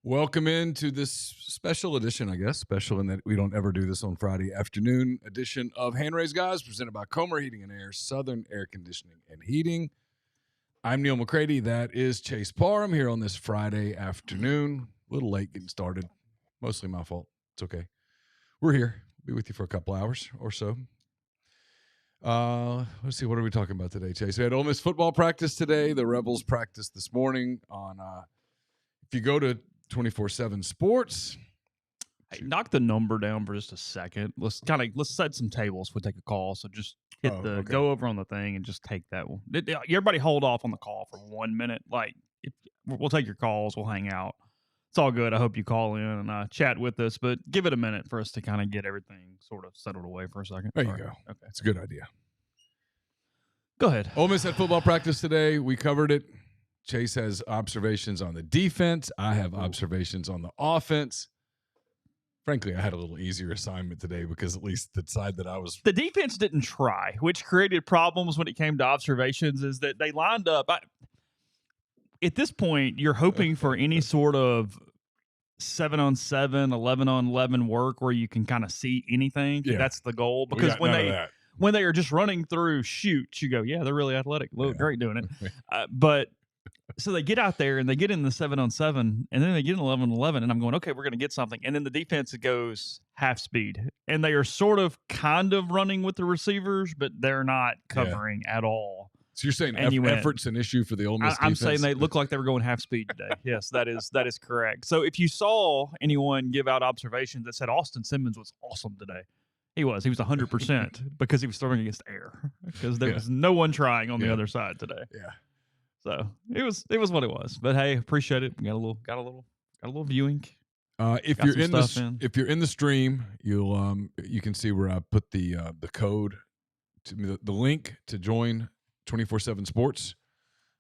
Welcome into this special edition, I guess. Special in that we don't ever do this on Friday afternoon edition of Hand Raised Guys, presented by Comer Heating and Air, Southern Air Conditioning and Heating. I'm Neil McCready. That is Chase Parham here on this Friday afternoon. A little late getting started. Mostly my fault. It's okay. We're here. Be with you for a couple hours or so. Let's see. What are we talking about today, Chase? We had Ole Miss football practice today. The Rebels practiced this morning on if you go to 24/7 Sports. Hey, knock the number down for just a second. Let's set some tables. We'll take a call. So just go over on the thing and just take that one. Everybody hold off on the call for 1 minute. We'll take your calls. We'll hang out. It's all good. I hope you call in and chat with us, but give it a minute for us to kind of get everything sort of settled away for a second. There you go. Okay, that's a good idea. Go ahead. Ole Miss had football practice today. We covered it. Chase has observations on the defense. I have observations on the offense. Frankly, I had a little easier assignment today because at least the side that I was... The defense didn't try, which created problems when it came to observations, is that they lined up. At this point, you're hoping for any sort of 7-on-7, 11-on-11 work where you can kind of see anything. Yeah. That's the goal. Because when they are just running through shoots, you go, yeah, they're really athletic. Look, great doing it. So they get out there and they get in the 7-on-7 and then they get in 11-on-11 and I'm going, okay, we're going to get something. And then the defense goes half speed and they are sort of kind of running with the receivers, but they're not covering at all. So you're saying effort's an issue for the Ole Miss defense? I'm saying they look like they were going half speed today. Yes, that is correct. So if you saw anyone give out observations that said Austin Simmons was awesome today, he was 100% because he was throwing against air because there was no one trying on the other side today. Yeah. So it was what it was, but hey, appreciate it. We got a little viewing. If you're in the stream, you can see where I put the code to the link to join 24/7 Sports.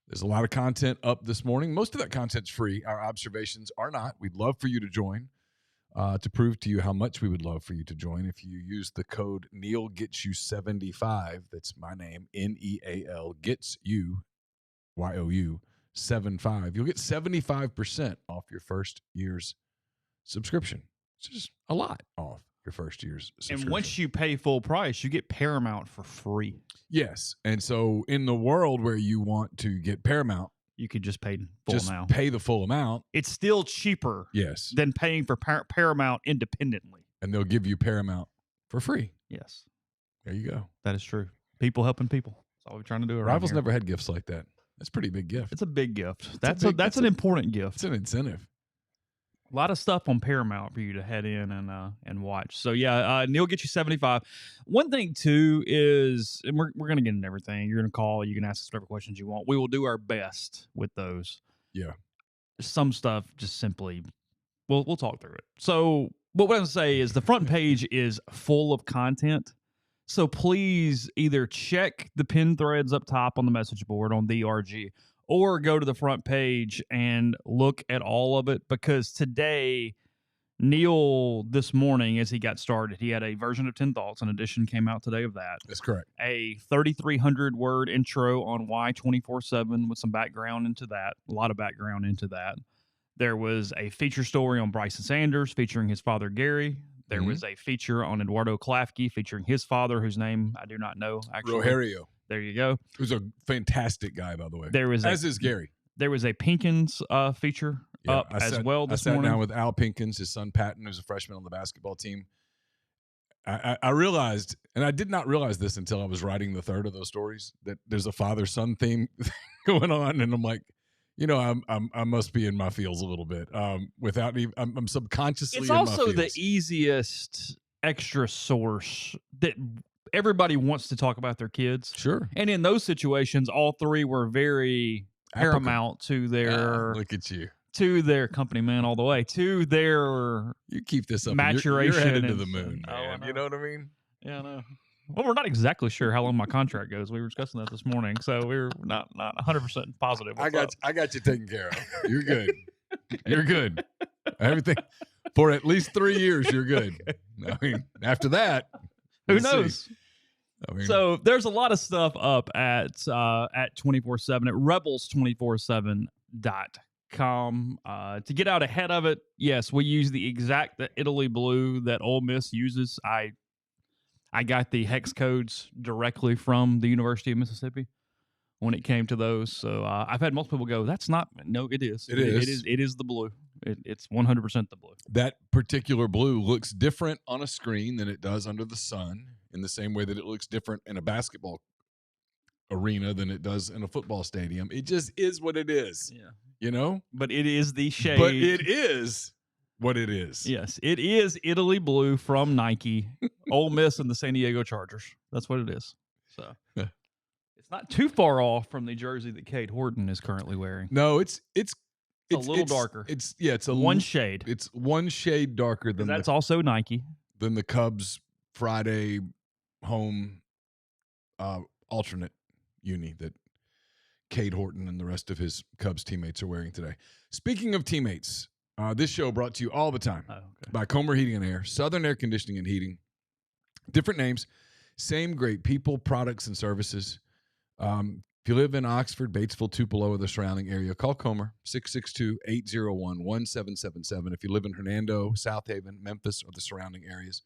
There's a lot of content up this morning. Most of that content's free. Our observations are not. We'd love for you to join to prove to you how much we would love for you to join. If you use the code Neil Gets You 75, that's my name, NEAL Gets You. YOU 75. You'll get 75% off your first year's subscription. It's just a lot off your first year's subscription. And once you pay full price, you get Paramount for free. Yes. And so in the world where you want to get Paramount, you could just pay now. Pay the full amount. It's still cheaper than paying for Paramount independently. And they'll give you Paramount for free. Yes. There you go. That is true. People helping people. That's all we're trying to do around Rivals here. Never had gifts like that. That's a pretty big gift. It's a big gift. That's an important gift. It's an incentive. A lot of stuff on Paramount for you to head in and watch. So yeah, Neil Gets You 75. One thing too is, and we're gonna get into everything. You're gonna call. You can ask us whatever questions you want. We will do our best with those. Yeah. Some stuff just simply, we'll talk through it. So what we're gonna say is the front page is full of content. So please either check the pin threads up top on the message board on the RG or go to the front page and look at all of it, because today, Neil, this morning as he got started, he had a version of 10 Thoughts. An edition came out today of that. That's correct. A 3,300 word intro on why 24/7 with some background into that, a lot of background into that. There was a feature story on Bryson Sanders featuring his father, Gary. There was a feature on Eduardo Klafke featuring his father, whose name I do not know. Actually, Rogerio. There you go. Who's a fantastic guy, by the way. As is Gary. There was a Pinkins feature up as well this morning. I sat down with Al Pinkins, his son Patton, who's a freshman on the basketball team. I realized, and I did not realize this until I was writing the third of those stories, that there's a father-son theme going on, and I'm like, I must be in my feels a little bit. Without even, I'm subconsciously. It's in also my the feels. Easiest extra source that everybody wants to talk about their kids. Sure. And in those situations, all three were very paramount to their. Look at you. To their company, man, all the way to their. You keep this up. Maturation. You're headed to the moon, man. You know what I mean? Yeah, I know. Well, we're not exactly sure how long my contract goes. We were discussing that this morning, so we're not 100% positive. I got you taken care of. You're good. You're good. Everything for at least 3 years. You're good. I mean, after that, who knows? So there's a lot of stuff up at 24/7 at rebels247.com. To get out ahead of it, yes, we use the Italy blue that Ole Miss uses. I got the hex codes directly from the University of Mississippi when it came to those. So I've had multiple people go, that's not. No, it is. It is. It is the blue. It's 100% the blue. That particular blue looks different on a screen than it does under the sun, in the same way that it looks different in a basketball arena than it does in a football stadium. It just is what it is. Yeah. You know? But it is the shade. But it is what it is. Yes, it is Italy blue from Nike, Ole Miss, and the San Diego Chargers. That's what it is. So it's not too far off from the jersey that Cade Horton is currently wearing. No, it's a little darker. It's one shade. It's one shade darker than that's also Nike. Than the Cubs Friday home alternate uni that Cade Horton and the rest of his Cubs teammates are wearing today. Speaking of teammates, this show brought to you all the time by Comer Heating and Air, Southern Air Conditioning and Heating. Different names, same great people, products, and services. If you live in Oxford, Batesville, Tupelo, or the surrounding area, call Comer, 662-801-1777. If you live in Hernando, South Haven, Memphis, or the surrounding areas,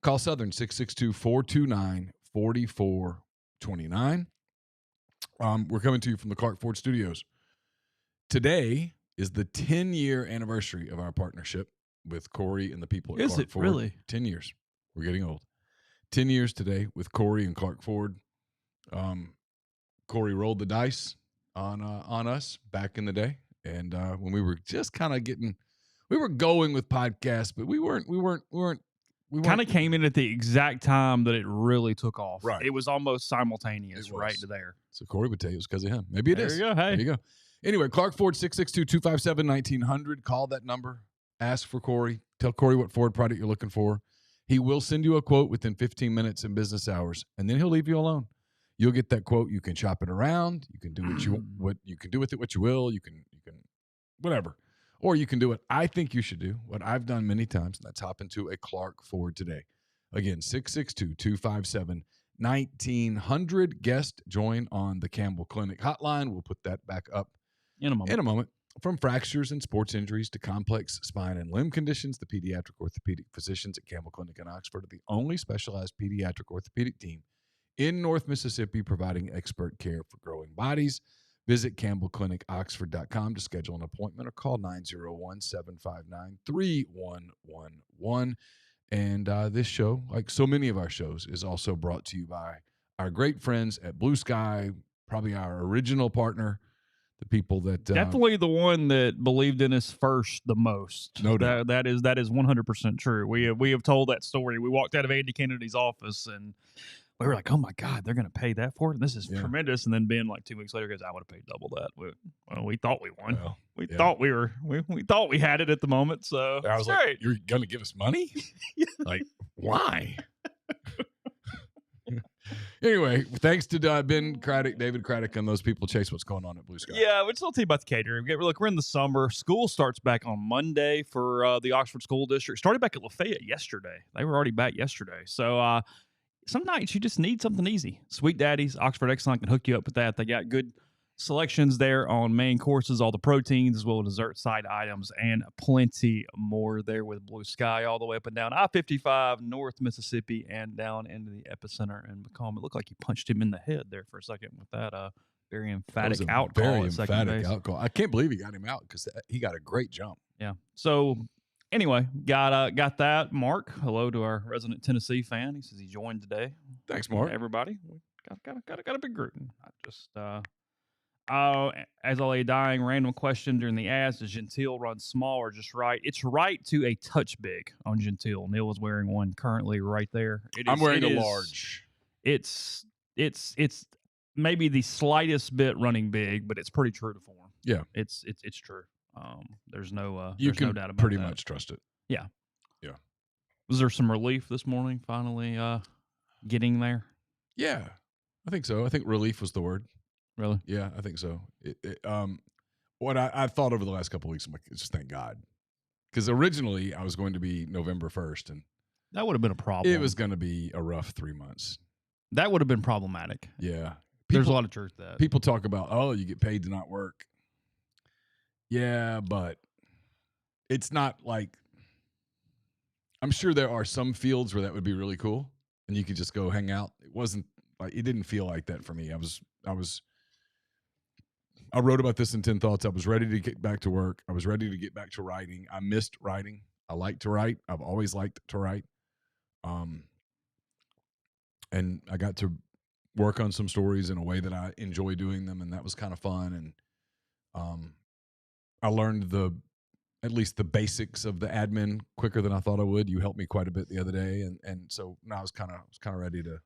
call Southern, 662-429-4429. We're coming to you from the Clark Ford Studios. Today is the 10-year anniversary of our partnership with Corey and the people at Clark Ford. Is it really? 10 years. We're getting old. 10 years today with Corey and Clark Ford. Corey rolled the dice on us back in the day, and when we were just kind of we were going with podcasts, but we weren't. Kind of came in at the exact time that it really took off. Right. It was almost simultaneous, right to there. So Corey would tell you it was because of him. Maybe it is. There you go. Hey. There you go. Anyway, Clark Ford, 662-257-1900. Call that number. Ask for Corey. Tell Corey what Ford product you're looking for. He will send you a quote within 15 minutes in business hours, and then he'll leave you alone. You'll get that quote. You can shop it around. You can do what you can do with it what you will. You can whatever. Or you can do what I think you should do, what I've done many times, and that's hop into a Clark Ford today. Again, 662-257-1900. Guest join on the Campbell Clinic hotline. We'll put that back up in a moment. From fractures and sports injuries to complex spine and limb conditions, the pediatric orthopedic physicians at Campbell Clinic in Oxford are the only specialized pediatric orthopedic team in North Mississippi providing expert care for growing bodies. Visit CampbellClinicOxford.com to schedule an appointment or call 901-759-3111. And this show, like so many of our shows, is also brought to you by our great friends at Blue Sky, probably our original partner, the people that definitely the one that believed in us first the most. No doubt. That is 100% true. We have told that story. We walked out of Andy Kennedy's office and we were like, oh, my God, they're going to pay that for it? This is tremendous. And then Ben, like 2 weeks later, goes, I would have paid double that. We thought we won. Well, we thought we thought we had it at the moment. So I was like, you're going to give us money? Like, why? Anyway, thanks to Ben Craddock, David Craddock, and those people. Chase, what's going on at Blue Sky? Yeah, we'll tell you about the catering. Look, we're in the summer. School starts back on Monday for the Oxford School District. Started back at Lafayette yesterday. They were already back yesterday. So, some nights you just need something easy. Sweet Daddy's, Oxford Excellent can hook you up with that. They got good selections there on main courses, all the proteins, as well as dessert side items, and plenty more there with Blue Sky all the way up and down I-55, North Mississippi, and down into the epicenter in Macomb. It looked like you punched him in the head there for a second with that very emphatic out call. Very emphatic out call. I can't believe he got him out because he got a great jump. Yeah. So anyway, got that. Mark, hello to our resident Tennessee fan. He says he joined today. Thanks, Mark. Everybody, got a big group. I just as I lay dying, random question during the ads: does Gentile run small or just right? It's right to a touch big on Gentile. Neil is wearing one currently right there. I'm wearing a large. It's maybe the slightest bit running big, but it's pretty true to form. Yeah, it's true. There's no you there's can no doubt about pretty that. much trust it. Yeah. Was there some relief this morning? Finally, getting there. Yeah, I think so. I think relief was the word. Really? Yeah, I think so. What I thought over the last couple of weeks, I'm like, just thank God, because originally I was going to be November 1st, and that would have been a problem. It was going to be a rough 3 months. That would have been problematic. Yeah, there's a lot of truth to that. People talk about, oh, you get paid to not work. Yeah, but it's not like, I'm sure there are some fields where that would be really cool and you could just go hang out. It wasn't like, it didn't feel like that for me. I wrote about this in 10 Thoughts. I was ready to get back to work. I was ready to get back to writing. I missed writing. I like to write. I've always liked to write. And I got to work on some stories in a way that I enjoy doing them, and that was kind of fun. And I learned at least the basics of the admin quicker than I thought I would. You helped me quite a bit the other day, and so now I was kind of ready to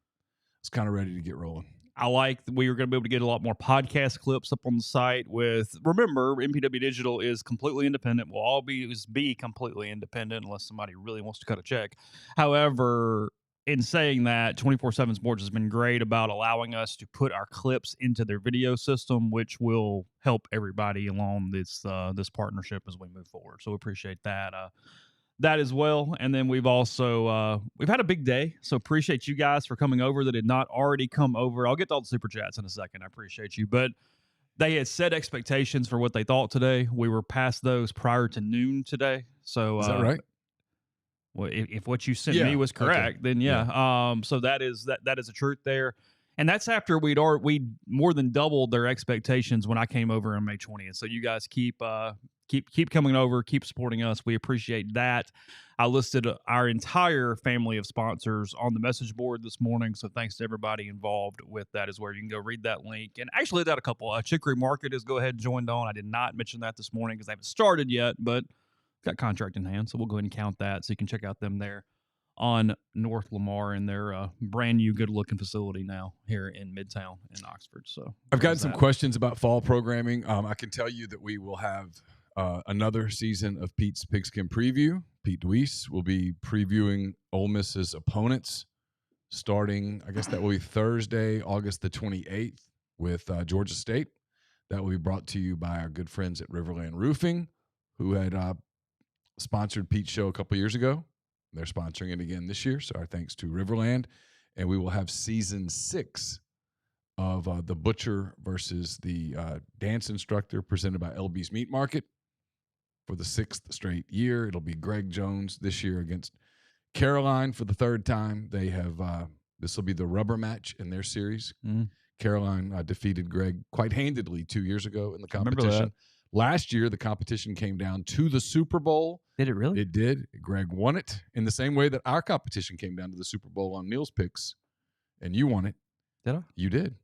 get rolling. I like we were going to be able to get a lot more podcast clips up on the site. Remember, MPW Digital is completely independent. We'll always be completely independent unless somebody really wants to cut a check. However, in saying that, 24/7 Sports has been great about allowing us to put our clips into their video system, which will help everybody along this partnership as we move forward. So we appreciate that. That as well. And then we've also we've had a big day, so appreciate you guys for coming over that did not already come over. I'll get to all the super chats in a second. I appreciate you, but they had set expectations for what they thought today. We were past those prior to noon today. So is that right? Well, if what you sent me was correct, then yeah. So that is a truth there. And that's after we'd more than doubled their expectations when I came over on May 20th. So you guys keep coming over, keep supporting us. We appreciate that. I listed our entire family of sponsors on the message board this morning. So thanks to everybody involved with that as well. You can go read that link. And actually, that a couple. Chicory Market has go ahead and joined on. I did not mention that this morning because they haven't started yet, but got contract in hand. So we'll go ahead and count that. So you can check out them there on North Lamar in their brand new, good-looking facility now here in Midtown in Oxford. So I've gotten some questions about fall programming. I can tell you that we will have another season of Pete's Pigskin Preview. Pete Deweese will be previewing Ole Miss's opponents starting, I guess that will be Thursday, August the 28th with Georgia State. That will be brought to you by our good friends at Riverland Roofing, who had sponsored Pete's show a couple years ago. They're sponsoring it again this year, so our thanks to Riverland. And we will have season 6 of The Butcher versus the dance instructor presented by LB's Meat Market for the 6th straight year. It'll be Greg Jones this year against Caroline for the 3rd time. They have this will be the rubber match in their series. Caroline defeated Greg quite handedly 2 years ago in the competition. Last year, the competition came down to the Super Bowl. Did it really? It did. Greg won it in the same way that our competition came down to the Super Bowl on Neil's picks, and you won it. Did I? You did.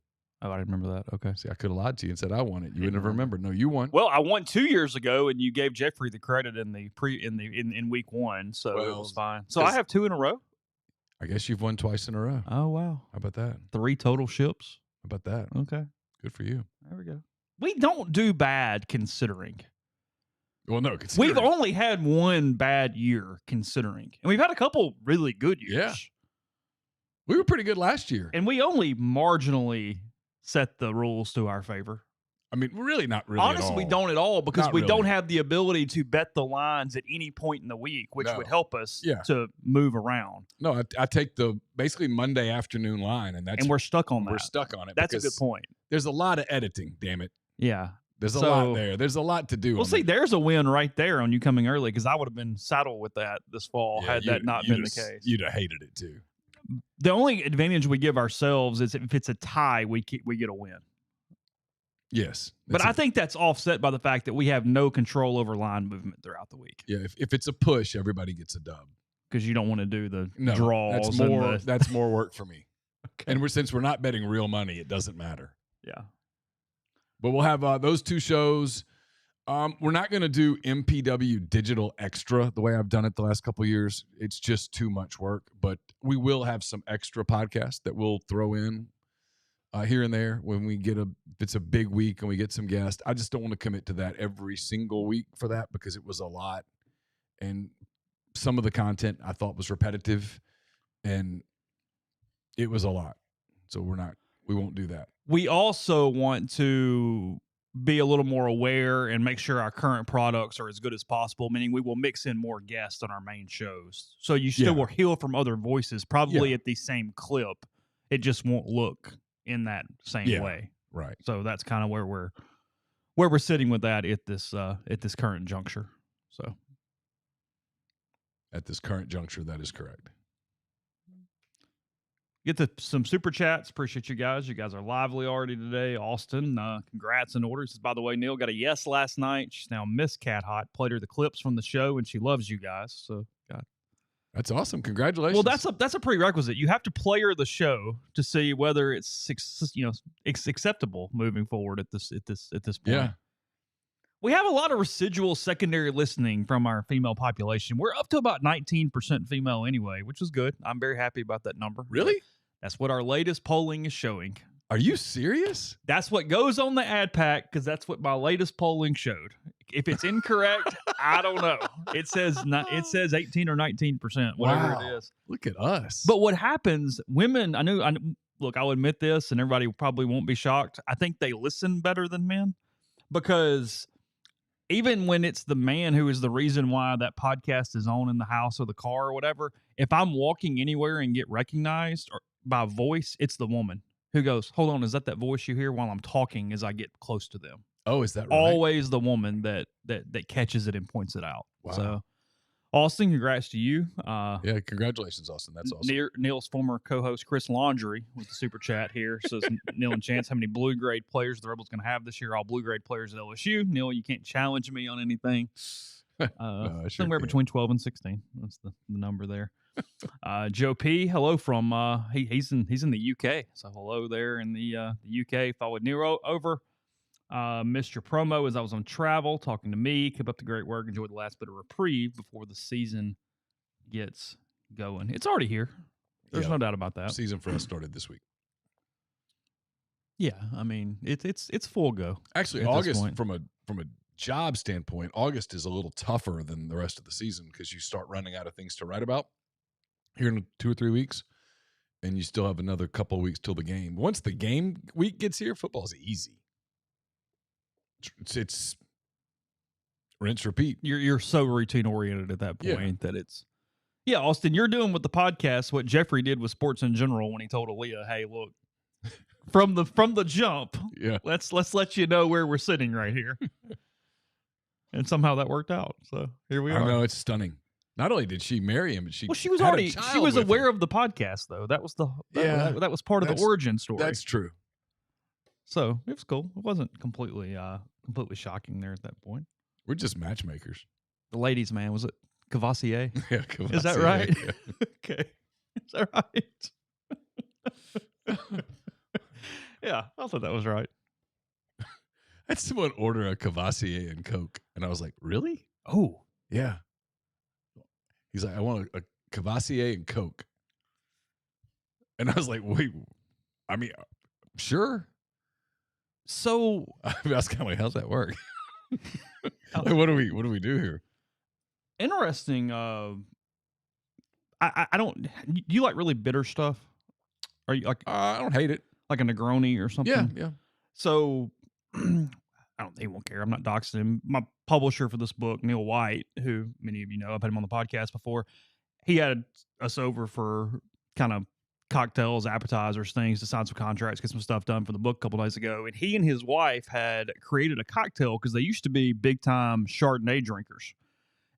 Oh, I didn't remember that. Okay. See, I could have lied to you and said I won it. You wouldn't have remembered. No, you won. Well, I won 2 years ago, and you gave Jeffrey the credit in week 1, so it was fine. So I have 2 in a row. I guess you've won twice in a row. Oh wow! How about that? 3 total ships. How about that? Okay. Good for you. There we go. We don't do bad considering. Well, no, we've only had 1 bad year considering, and we've had a couple really good years. Yeah. We were pretty good last year. And we only marginally set the rules to our favor. I mean, really not really Honestly, at all. we don't at all because Not we really. don't have the ability to bet the lines at any point in the week, which would help us to move around. No, I take the basically Monday afternoon line, and we're stuck on that. We're stuck on it. That's a good point. There's a lot of editing, damn it. Yeah. There's a lot there. There's a lot to do. Well, see, there's a win right there on you coming early because I would have been saddled with that this fall had that not been the case. You'd have hated it too. The only advantage we give ourselves is if it's a tie, we get a win. Yes. But I think that's offset by the fact that we have no control over line movement throughout the week. Yeah, if it's a push, everybody gets a dub. Because you don't want to do the draws. That's more work for me. Okay. And since we're not betting real money, it doesn't matter. Yeah. But we'll have those 2 shows. We're not going to do MPW Digital Extra the way I've done it the last couple of years. It's just too much work. But we will have some extra podcasts that we'll throw in here and there when we get if it's a big week and we get some guests. I just don't want to commit to that every single week for that because it was a lot. And some of the content I thought was repetitive and it was a lot. So we won't do that. We also want to be a little more aware and make sure our current products are as good as possible, meaning we will mix in more guests on our main shows. So you still will hear from other voices, probably at the same clip. It just won't look in that same way. Right. So that's kind of where where we're sitting with that at this current juncture. So at this current juncture, that is correct. Get to some super chats. Appreciate you guys. You guys are lively already today. Austin, congrats in order. Says, by the way, Neil got a yes last night. She's now Miss Cat Hot. Played her the clips from the show, and she loves you guys. So, God. That's awesome. Congratulations. Well, that's a prerequisite. You have to play her the show to see whether it's acceptable moving forward at this point. Yeah. We have a lot of residual secondary listening from our female population. We're up to about 19% female anyway, which is good. I'm very happy about that number. Really? That's what our latest polling is showing. Are you serious? That's what goes on the ad pack because that's what my latest polling showed. If it's incorrect, I don't know. It says 18 or 19%, whatever it is. Look at us. But what happens, women, look, I'll admit this, and everybody probably won't be shocked. I think they listen better than men because even when it's the man who is the reason why that podcast is on in the house or the car or whatever, if I'm walking anywhere and get recognized by voice, it's the woman who goes, hold on, is that voice you hear while I'm talking as I get close to them? Oh, is that right? Always the woman that catches it and points it out. Wow. So, Austin, congrats to you. Yeah, congratulations, Austin. That's awesome. Neil's former co-host Chris Laundry with the super chat here says, Neil and Chance, how many blue grade players the Rebels going to have this year? All blue grade players at LSU. Neil, you can't challenge me on anything. Somewhere between 12 and 16. That's the number there. Joe P, hello from he's in the UK. So hello there in the UK. Followed Nero over. Missed your promo as I was on travel talking to me. Keep up the great work. Enjoyed the last bit of reprieve before the season gets going. It's already here. There's no doubt about that. Season for us started this week. Yeah, I mean it's full go. Actually, August from a job standpoint, August is a little tougher than the rest of the season because you start running out of things to write about here in 2 or 3 weeks, and you still have another couple of weeks till the game. Once the game week gets here, football's easy. It's rinse, repeat. You're so routine oriented at that point that it's Austin, you're doing with the podcast what Jeffrey did with sports in general when he told Aaliyah, hey, look, from the jump, let's let you know where we're sitting right here. And somehow that worked out. So here we are. I know, it's stunning. Not only did she marry him, but she was aware of the podcast though. That was that was part of the origin story. That's true. So it was cool. It wasn't completely shocking there at that point. We're just matchmakers. The ladies' man, was it Cavassier? Yeah, Cavassier. Is that right? Yeah. Okay. Is that right? Yeah, I thought that was right. I had someone order a Cavassier and Coke, and I was like, really? Oh. Yeah. He's like, I want a Cavassier and Coke. And I was like, wait, I mean, sure. So I was kind of like, how's that work? Like, what do we do here? Interesting. I don't. Do you like really bitter stuff? Are you like? I don't hate it. Like a Negroni or something. Yeah. So he won't care. I'm not doxing him. My publisher for this book, Neil White, who many of you know, I've had him on the podcast before. He had us over for kind of cocktails, appetizers, things to sign some contracts, get some stuff done for the book a couple days ago. And he and his wife had created a cocktail because they used to be big time Chardonnay drinkers.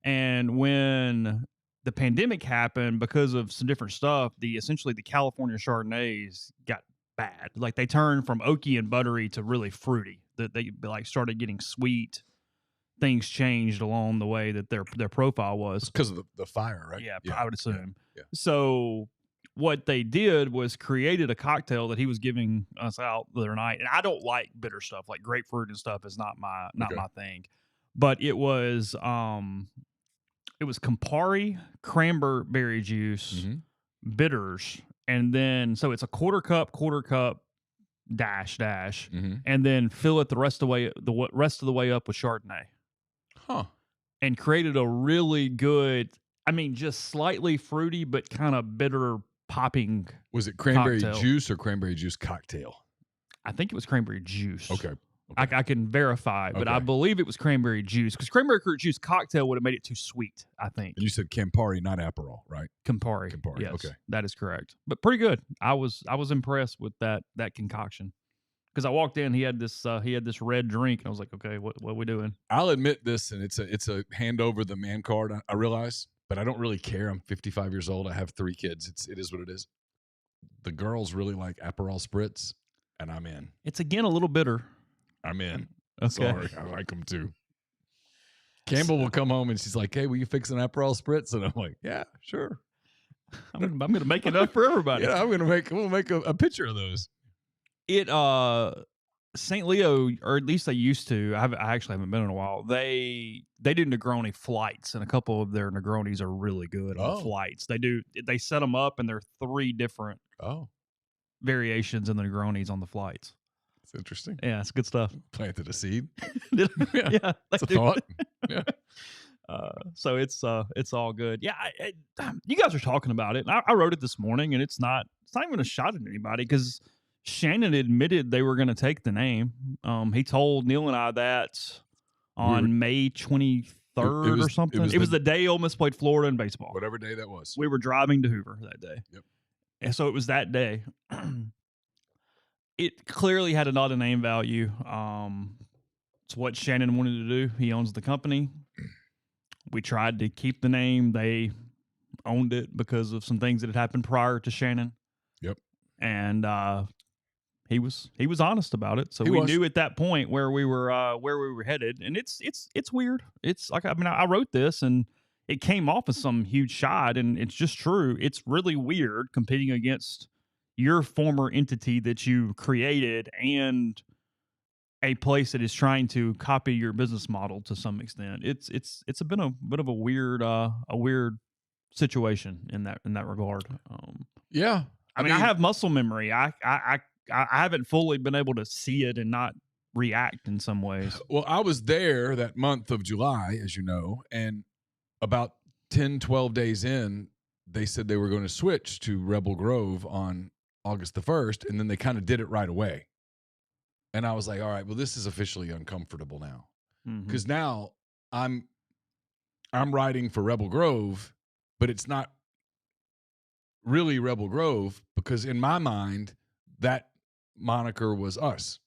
And when the pandemic happened, because of some different stuff, essentially the California Chardonnays got bad. Like they turned from oaky and buttery to really fruity. That they like started getting sweet. Things changed along the way that their profile was because of the fire, right? Yeah, I would assume. Yeah. So what they did was created a cocktail that he was giving us out the other night. And I don't like bitter stuff, like grapefruit and stuff is not my thing. But it was Campari, cranberry juice, bitters, and then so it's a quarter cup dash, and then fill it the rest of the way up with Chardonnay. Huh. And created a really good, I mean, just slightly fruity but kind of bitter popping. Was it cranberry cocktail. Juice or cranberry juice cocktail? I think it was cranberry juice. Okay. I can verify, but I believe it was cranberry juice because cranberry juice cocktail would have made it too sweet, I think. And you said Campari, not Aperol, right? Campari. Yes, okay. That is correct. But pretty good. I was impressed with that concoction. Because I walked in, he had this red drink, and I was like, okay, what are we doing? I'll admit this, and it's a hand over the man card. I realize, but I don't really care. I'm 55 years old. I have 3 kids. It is what it is. The girls really like Aperol Spritz, and I'm in. It's again a little bitter. I'm in. Okay. Sorry, I like them too. Campbell will come home and she's like, "Hey, will you fix an Aperol Spritz?" And I'm like, "Yeah, sure. I'm gonna make enough for everybody." Yeah, we'll make a picture of those. St. Leo, or at least they used to. I actually haven't been in a while. They do Negroni flights, and a couple of their Negronis are really good on the flights. They set them up, and there are 3 different variations in the Negronis on the flights. It's interesting. Yeah, it's good stuff. Planted a seed. Yeah, it's a thought. Yeah. So it's all good. Yeah, you guys are talking about it. I wrote it this morning, and it's not even a shot at anybody because Shannon admitted they were going to take the name. He told Neil and I that on May 23rd or something. It was the day Ole Miss played Florida in baseball. Whatever day that was. We were driving to Hoover that day. Yep. And so it was that day. It clearly had a lot of name value. It's what Shannon wanted to do. He owns the company. We tried to keep the name. They owned it because of some things that had happened prior to Shannon. Yep. And he was honest about it. So we knew at that point where we were headed. And it's weird. It's like, I wrote this and it came off as some huge shot, and it's just true. It's really weird competing against your former entity that you created and a place that is trying to copy your business model to some extent. It's been a bit of a weird situation in that regard. Yeah. I mean, I have muscle memory. I haven't fully been able to see it and not react in some ways. Well, I was there that month of July, as you know, and about 10, 12 days in, they said they were going to switch to Rebel Grove on August the 1st, and then they kind of did it right away. And I was like, all right, well, this is officially uncomfortable now. Because now I'm writing for Rebel Grove, but it's not really Rebel Grove because in my mind, that moniker was us.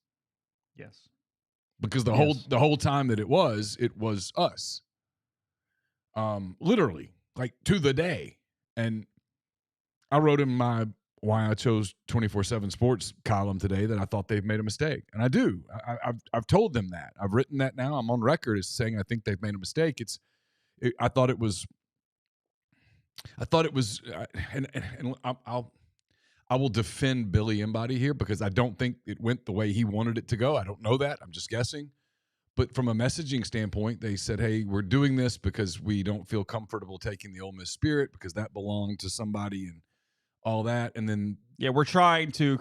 Yes. Because the whole time that it was us. Literally, like to the day. And I wrote in my why I chose 24/7 Sports column today that I thought they've made a mistake, and I do. I've told them that. I've written that now. I'm on record as saying I think they've made a mistake. I thought it was, and I will defend Billy Embody here because I don't think it went the way he wanted it to go. I don't know that. I'm just guessing. But from a messaging standpoint, they said, hey, we're doing this because we don't feel comfortable taking the Ole Miss spirit because that belonged to somebody and all that. And then we're trying to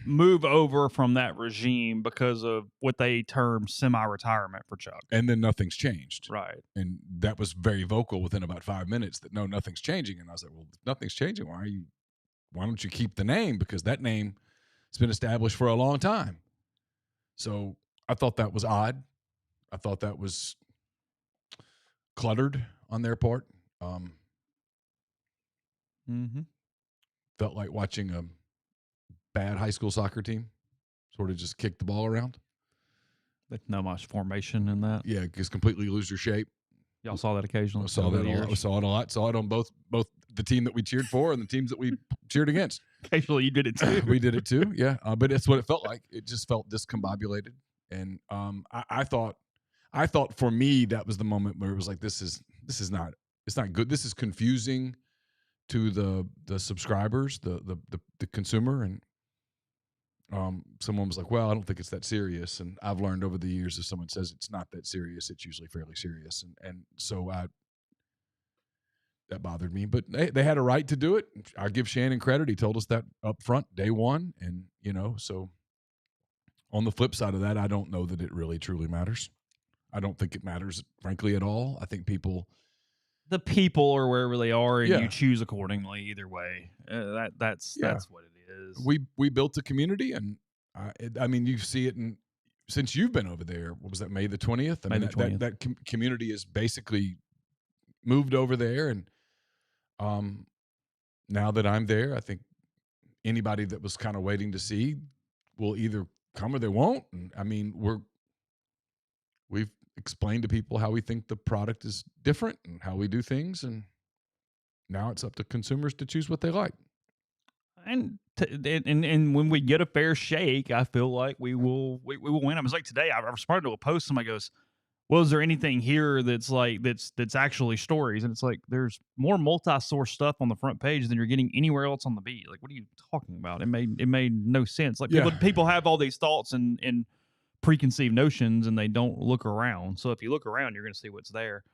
move over from that regime because of what they term semi-retirement for Chuck. And then nothing's changed. Right. And that was very vocal within about 5 minutes that no, nothing's changing. And I was like, well, if nothing's changing. Why don't you keep the name? Because that name has been established for a long time. So I thought that was odd. I thought that was cluttered on their part. Felt like watching a bad high school soccer team sort of just kick the ball around. But not much formation in that. Yeah, just completely lose your shape. Y'all saw that occasionally. I saw that a lot. I saw it a lot. Saw it on both the team that we cheered for and the teams that we cheered against. Occasionally you did it too. We did it too, yeah. But it's what it felt like. It just felt discombobulated. And I thought for me that was the moment where it was like it's not good. This is confusing to the subscribers, the consumer, and someone was like, well, I don't think it's that serious. And I've learned over the years if someone says it's not that serious, it's usually fairly serious. And so that bothered me. But they had a right to do it. I give Shannon credit. He told us that up front, day one. And, so on the flip side of that, I don't know that it really truly matters. I don't think it matters, frankly, at all. I think the people are wherever they are, and you choose accordingly either way. That's what it is. We built a community, and I mean, you see it since you've been over there. What was that, May the 20th? May the 20th. That community is basically moved over there, and now that I'm there, I think anybody that was kind of waiting to see will either come or they won't. And I mean, we've explained to people how we think the product is different and how we do things, and now it's up to consumers to choose what they like. And when we get a fair shake, I feel like we will win. I was like today, I responded to a post. Somebody goes, "Well, is there anything here that's actually stories?" And it's like there's more multi-source stuff on the front page than you're getting anywhere else on the beat. Like, what are you talking about? It made no sense. Like people have all these thoughts and preconceived notions, and they don't look around. So if you look around, you're going to see what's there.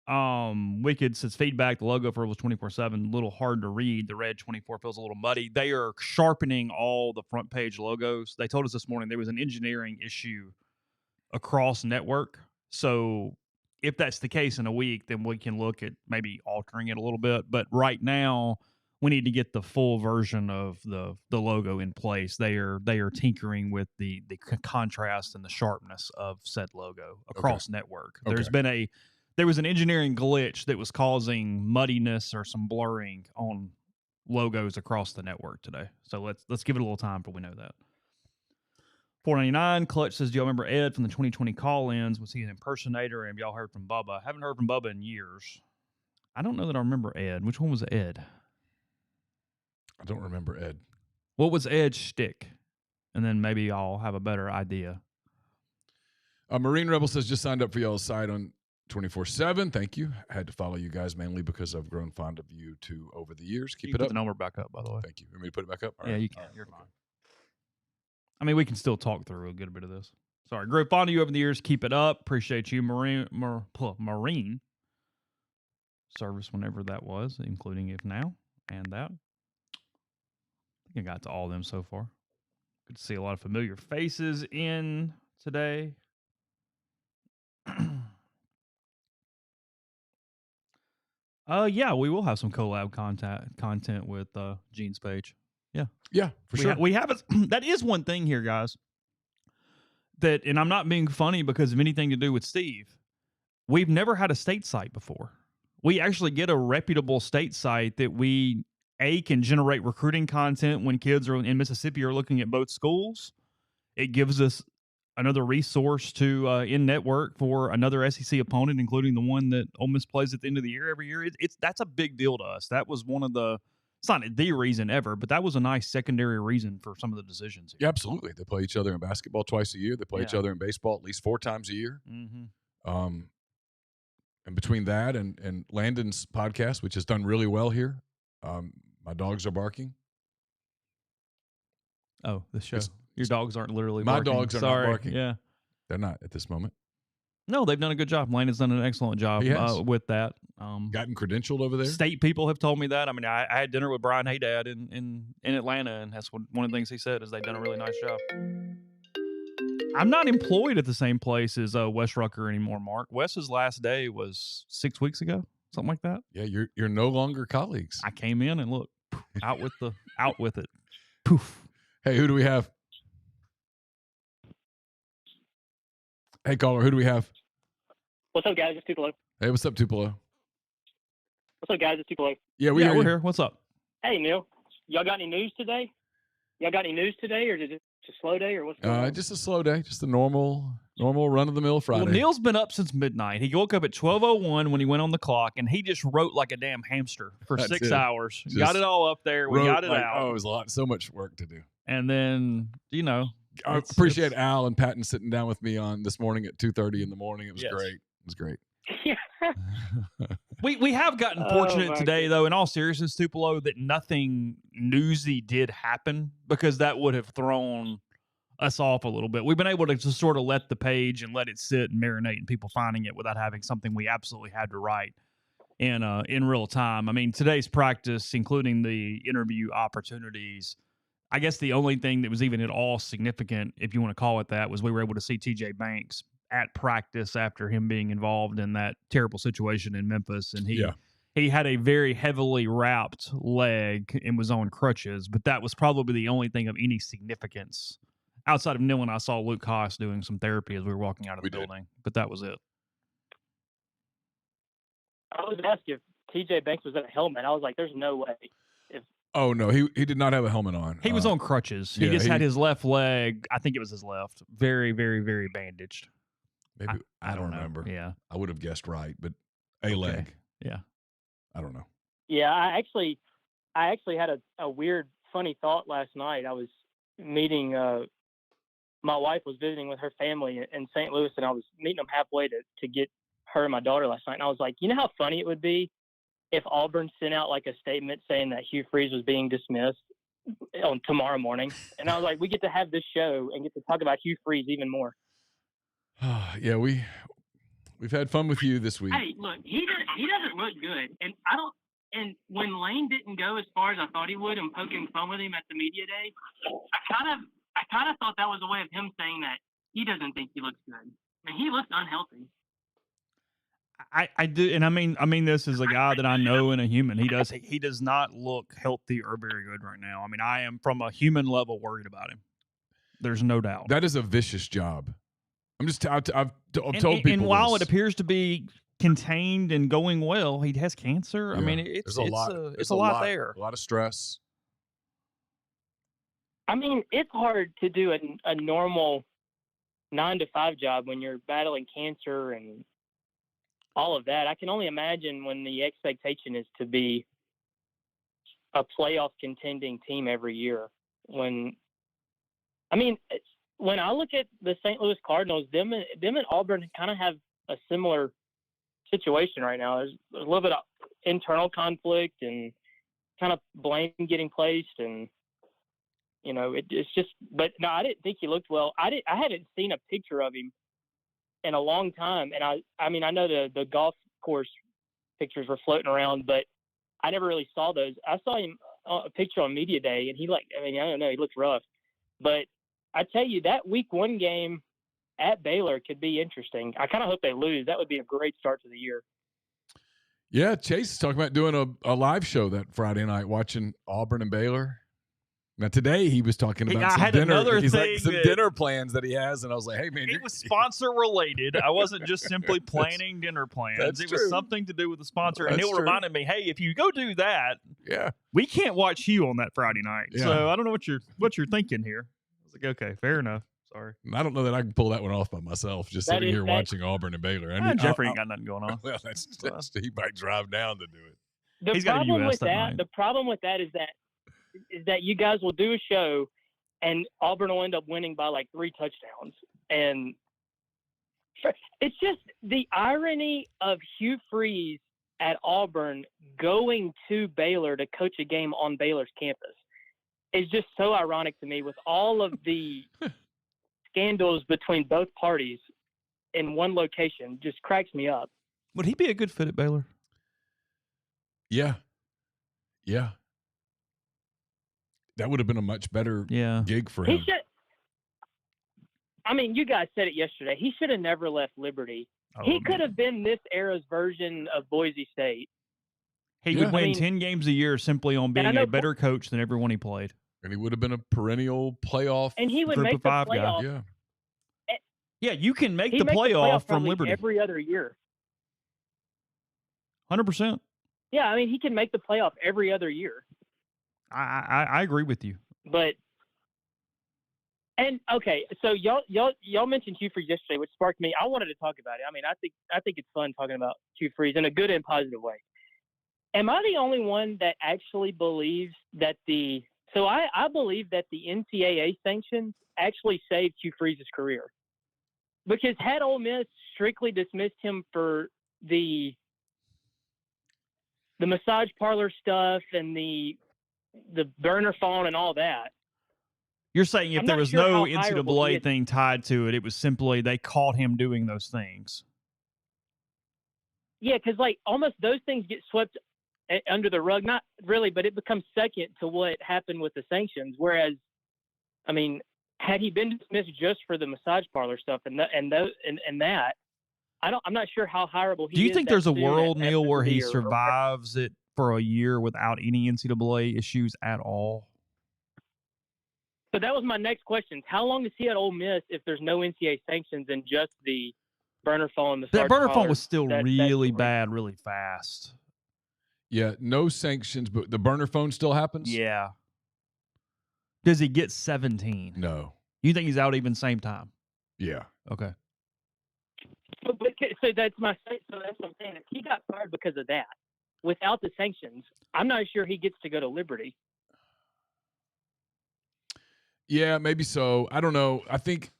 Wicked says feedback. The logo for it was 24/7, a little hard to read. The red 24 feels a little muddy. They are sharpening all the front page logos. They told us this morning there was an engineering issue across network. So if that's the case in a week, then we can look at maybe altering it a little bit. But right now, we need to get the full version of the logo in place. They are tinkering with the contrast and the sharpness of said logo across network. Okay. There was an engineering glitch that was causing muddiness or some blurring on logos across the network today. So let's give it a little time before we know that. 499 Clutch says, do y'all remember Ed from the 2020 call-ins? Was he an impersonator? And y'all heard from Bubba? Haven't heard from Bubba in years. I don't know that I remember Ed. Which one was Ed? I don't remember Ed. What was Ed's shtick? And then maybe I'll have a better idea. Marine Rebel says, just signed up for y'all's site on 24/7. Thank you. I had to follow you guys mainly because I've grown fond of you two over the years. Keep it up. Put the number back up, by the way. Thank you. Want me to put it back up? All right. You can. You're fine. I mean, we can still talk through a good bit of this. Sorry. Grew fond of you over the years. Keep it up. Appreciate you, Marine. Service whenever that was, including if now and that. I think I got to all of them so far. Good to see a lot of familiar faces in today. Yeah, we will have some collab content with Gene's page. Yeah, for sure. We have it. That is one thing here, guys. And I'm not being funny because of anything to do with Steve. We've never had a state site before. We actually get a reputable state site that we can generate recruiting content when kids are in Mississippi are looking at both schools. It gives us another resource to in network for another SEC opponent, including the one that Ole Miss plays at the end of the year every year. That's a big deal to us. That was one of the. It's not the reason ever, but that was a nice secondary reason for some of the decisions here. Yeah, absolutely. They play each other in basketball twice a year. They play each other in baseball at least 4 times a year. Mm-hmm. And between that and Landon's podcast, which has done really well here, my dogs are barking. Oh, the show. Your dogs aren't literally my barking. My dogs are not barking. Yeah. They're not at this moment. No, they've done a good job. Landon's done an excellent job with that. Gotten credentialed over there. State people have told me that. I mean, I had dinner with Brian Haydad in Atlanta, and that's one of the things he said is they've done a really nice job. I'm not employed at the same place as Wes Rucker anymore, Mark. Wes's last day was 6 weeks ago, something like that. Yeah, you're no longer colleagues. I came in and look, out with it. Poof. Hey, who do we have? Hey, caller, who do we have? What's up, guys? It's Tupelo. Hey, what's up, Tupelo? What's up, guys? It's Tupelo. Yeah, we're here. What's up? Hey, Neil. Y'all got any news today? Or is it a slow day, or what's going on? Just a slow day. Just a normal run-of-the-mill Friday. Well, Neil's been up since midnight. He woke up at 12:01 when he went on the clock, and he just wrote like a damn hamster for 6 hours. Just got it all up there. We got it out. Oh, it was so much work to do. And then, I appreciate Al and Patton sitting down with me on this morning at 2:30 in the morning. It was great. It was great. We have gotten fortunate today, though, in all seriousness, Tupelo, that nothing newsy did happen, because that would have thrown us off a little bit. We've been able to just sort of let the page and let it sit and marinate and people finding it without having something we absolutely had to write in real time. I mean, today's practice, including the interview opportunities, I guess the only thing that was even at all significant, if you want to call it that, was we were able to see TJ Banks at practice after him being involved in that terrible situation in Memphis. And he had a very heavily wrapped leg and was on crutches, but that was probably the only thing of any significance. Outside of Neil and I saw Luke Haas doing some therapy as we were walking out of the building, but that was it. I was asked if TJ Banks was in a helmet. I was like, there's no way. Oh no, he did not have a helmet on. He was on crutches. He just had his left leg. I think it was his left. Very, very, very bandaged. Maybe I don't remember. Yeah, I would have guessed right, but leg. Yeah, I don't know. Yeah, I actually had a weird, funny thought last night. I was meeting. My wife was visiting with her family in St. Louis, and I was meeting them halfway to get her and my daughter last night. And I was like, you know how funny it would be if Auburn sent out like a statement saying that Hugh Freeze was being dismissed on tomorrow morning. And I was like, we get to have this show and get to talk about Hugh Freeze even more. Yeah, we've had fun with you this week. Hey, look, he doesn't look good, and I don't. And when Lane didn't go as far as I thought he would, and poking fun with him at the media day, I kind of thought that was a way of him saying that he doesn't think he looks good. I mean, he looks unhealthy. I do, and I mean this is a guy that I know and a human. He does not look healthy or very good right now. I mean, I am from a human level worried about him. There's no doubt. That is a vicious job. I've told people. And while this. It appears to be contained and going well, he has cancer. Yeah. I mean, it's a lot there. A lot of stress. I mean, it's hard to do a normal 9-to-5 job when you're battling cancer and all of that. I can only imagine when the expectation is to be a playoff contending team every year. When I look at the St. Louis Cardinals, them and Auburn kind of have a similar situation right now. There's a little bit of internal conflict and kind of blame getting placed, and it's just. But no, I didn't think he looked well. I hadn't seen a picture of him in a long time, and I know the golf course pictures were floating around, but I never really saw those. I saw him a picture on media day, and he I don't know, he looked rough, but I tell you, that week 1 game at Baylor could be interesting. I kind of hope they lose. That would be a great start to the year. Yeah, Chase is talking about doing a live show that Friday night, watching Auburn and Baylor. Now today he was talking about some dinner plans that he has, and I was like, "Hey man, it was sponsor related. I wasn't just simply planning dinner plans. It was something to do with the sponsor, and it reminded me, hey, if you go do that, we can't watch you on that Friday night. Yeah. So I don't know what you're thinking here." I was like, okay, fair enough. Sorry. I don't know that I can pull that one off by myself, just sitting here watching Auburn and Baylor. I mean, Jeffrey ain't got nothing going on. Well, he might drive down to do it. The problem with that is that you guys will do a show and Auburn will end up winning by like 3 touchdowns. And it's just the irony of Hugh Freeze at Auburn going to Baylor to coach a game on Baylor's campus is just so ironic to me, with all of the scandals between both parties in one location. Just cracks me up. Would he be a good fit at Baylor? Yeah. That would have been a much better gig for him. You guys said it yesterday. He should have never left Liberty. He could have been this era's version of Boise State. He would win 10 games a year simply on being a better coach than everyone he played. And he would have been a perennial playoff and he would group make of 5 guy. Yeah, you can make the playoff from Liberty every other year. 100%. Yeah, he can make the playoff every other year. I agree with you. But okay, so y'all mentioned Hugh Freeze yesterday, which sparked me. I wanted to talk about it. I think it's fun talking about Hugh Freeze in a good and positive way. Am I the only one that actually believes that I believe that the NCAA sanctions actually saved Hugh Freeze's career, because had Ole Miss strictly dismissed him for the massage parlor stuff and the burner phone and all that. You're saying if there was no NCAA thing tied to it, it was simply they caught him doing those things. Yeah, because almost those things get swept under the rug. Not really, but it becomes second to what happened with the sanctions. Whereas, had he been dismissed just for the massage parlor stuff and that, I'm not sure how hireable he is. Do you think there's a world, Neil, where he survives it for a year without any NCAA issues at all? So that was my next question. How long is he at Ole Miss if there's no NCAA sanctions and just the burner phone? That burner phone was still really bad, really fast. Yeah, no sanctions, but the burner phone still happens? Yeah. Does he get 17? No. You think he's out even same time? Yeah. Okay. So that's what I'm saying. If he got fired because of that, without the sanctions, I'm not sure he gets to go to Liberty. Yeah, maybe so. I don't know. I think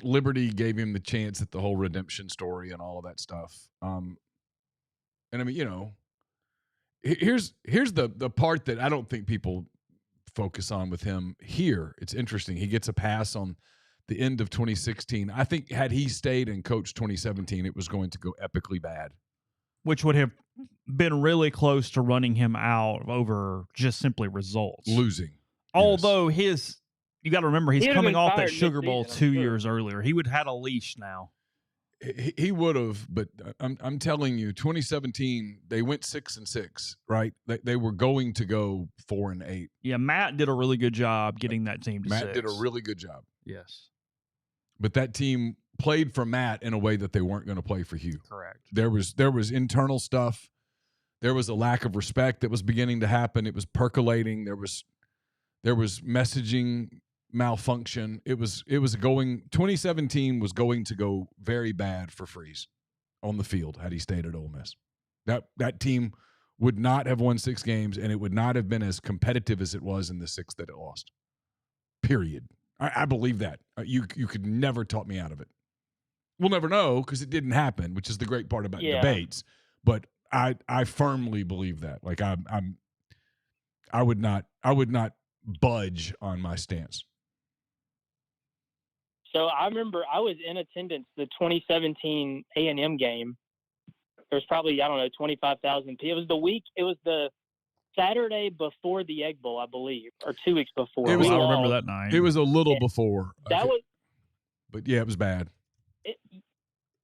Liberty gave him the chance at the whole redemption story and all of that stuff. And I mean, here's the part that I don't think people focus on with him here. It's interesting. He gets a pass on the end of 2016. I think had he stayed and coached 2017, it was going to go epically bad. Which would have been really close to running him out over just simply results. Losing. Although you got to remember, he's coming off that Sugar Bowl 2 years earlier. He would have had a leash now. He would have, but I'm telling you, 2017 they went 6-6, right? They were going to go 4-8. Yeah, Matt did a really good job getting that team to 6. Matt did a really good job. Yes, but that team played for Matt in a way that they weren't going to play for Hugh. Correct. There was internal stuff. There was a lack of respect that was beginning to happen. It was percolating. There was messaging malfunction. It was going. 2017 was going to go very bad for Freeze on the field had he stayed at Ole Miss. That team would not have won 6 games, and it would not have been as competitive as it was in the 6 that it lost. Period. I believe that. You could never talk me out of it. We'll never know because it didn't happen, which is the great part about debates. But I firmly believe that. Like I would not budge on my stance. So I remember I was in attendance the 2017 A&M game. There was probably 25,000 people. It was the Saturday before the Egg Bowl, I believe, or 2 weeks before. I remember that night. It was a little before. But yeah, it was bad.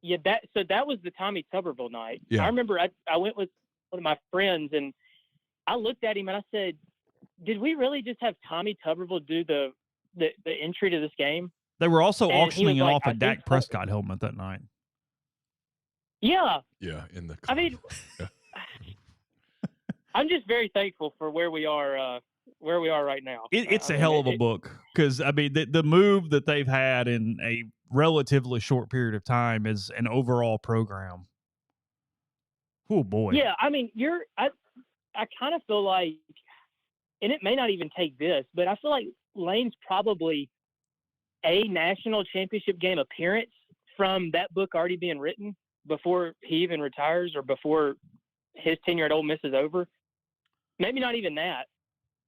That was the Tommy Tuberville night. Yeah. I remember I went with one of my friends and I looked at him and I said, "Did we really just have Tommy Tuberville do the entry to this game?" They were also auctioning off a Dak Prescott helmet that night. Yeah. Yeah, in the. I mean, I'm just very thankful for where we are right now. It's a hell of a book because I mean the move that they've had in a relatively short period of time is an overall program. Oh boy. Yeah, I mean I kind of feel like, and it may not even take this, but I feel like Lane's probably a national championship game appearance from that book already being written before he even retires or before his tenure at Ole Miss is over. Maybe not even that.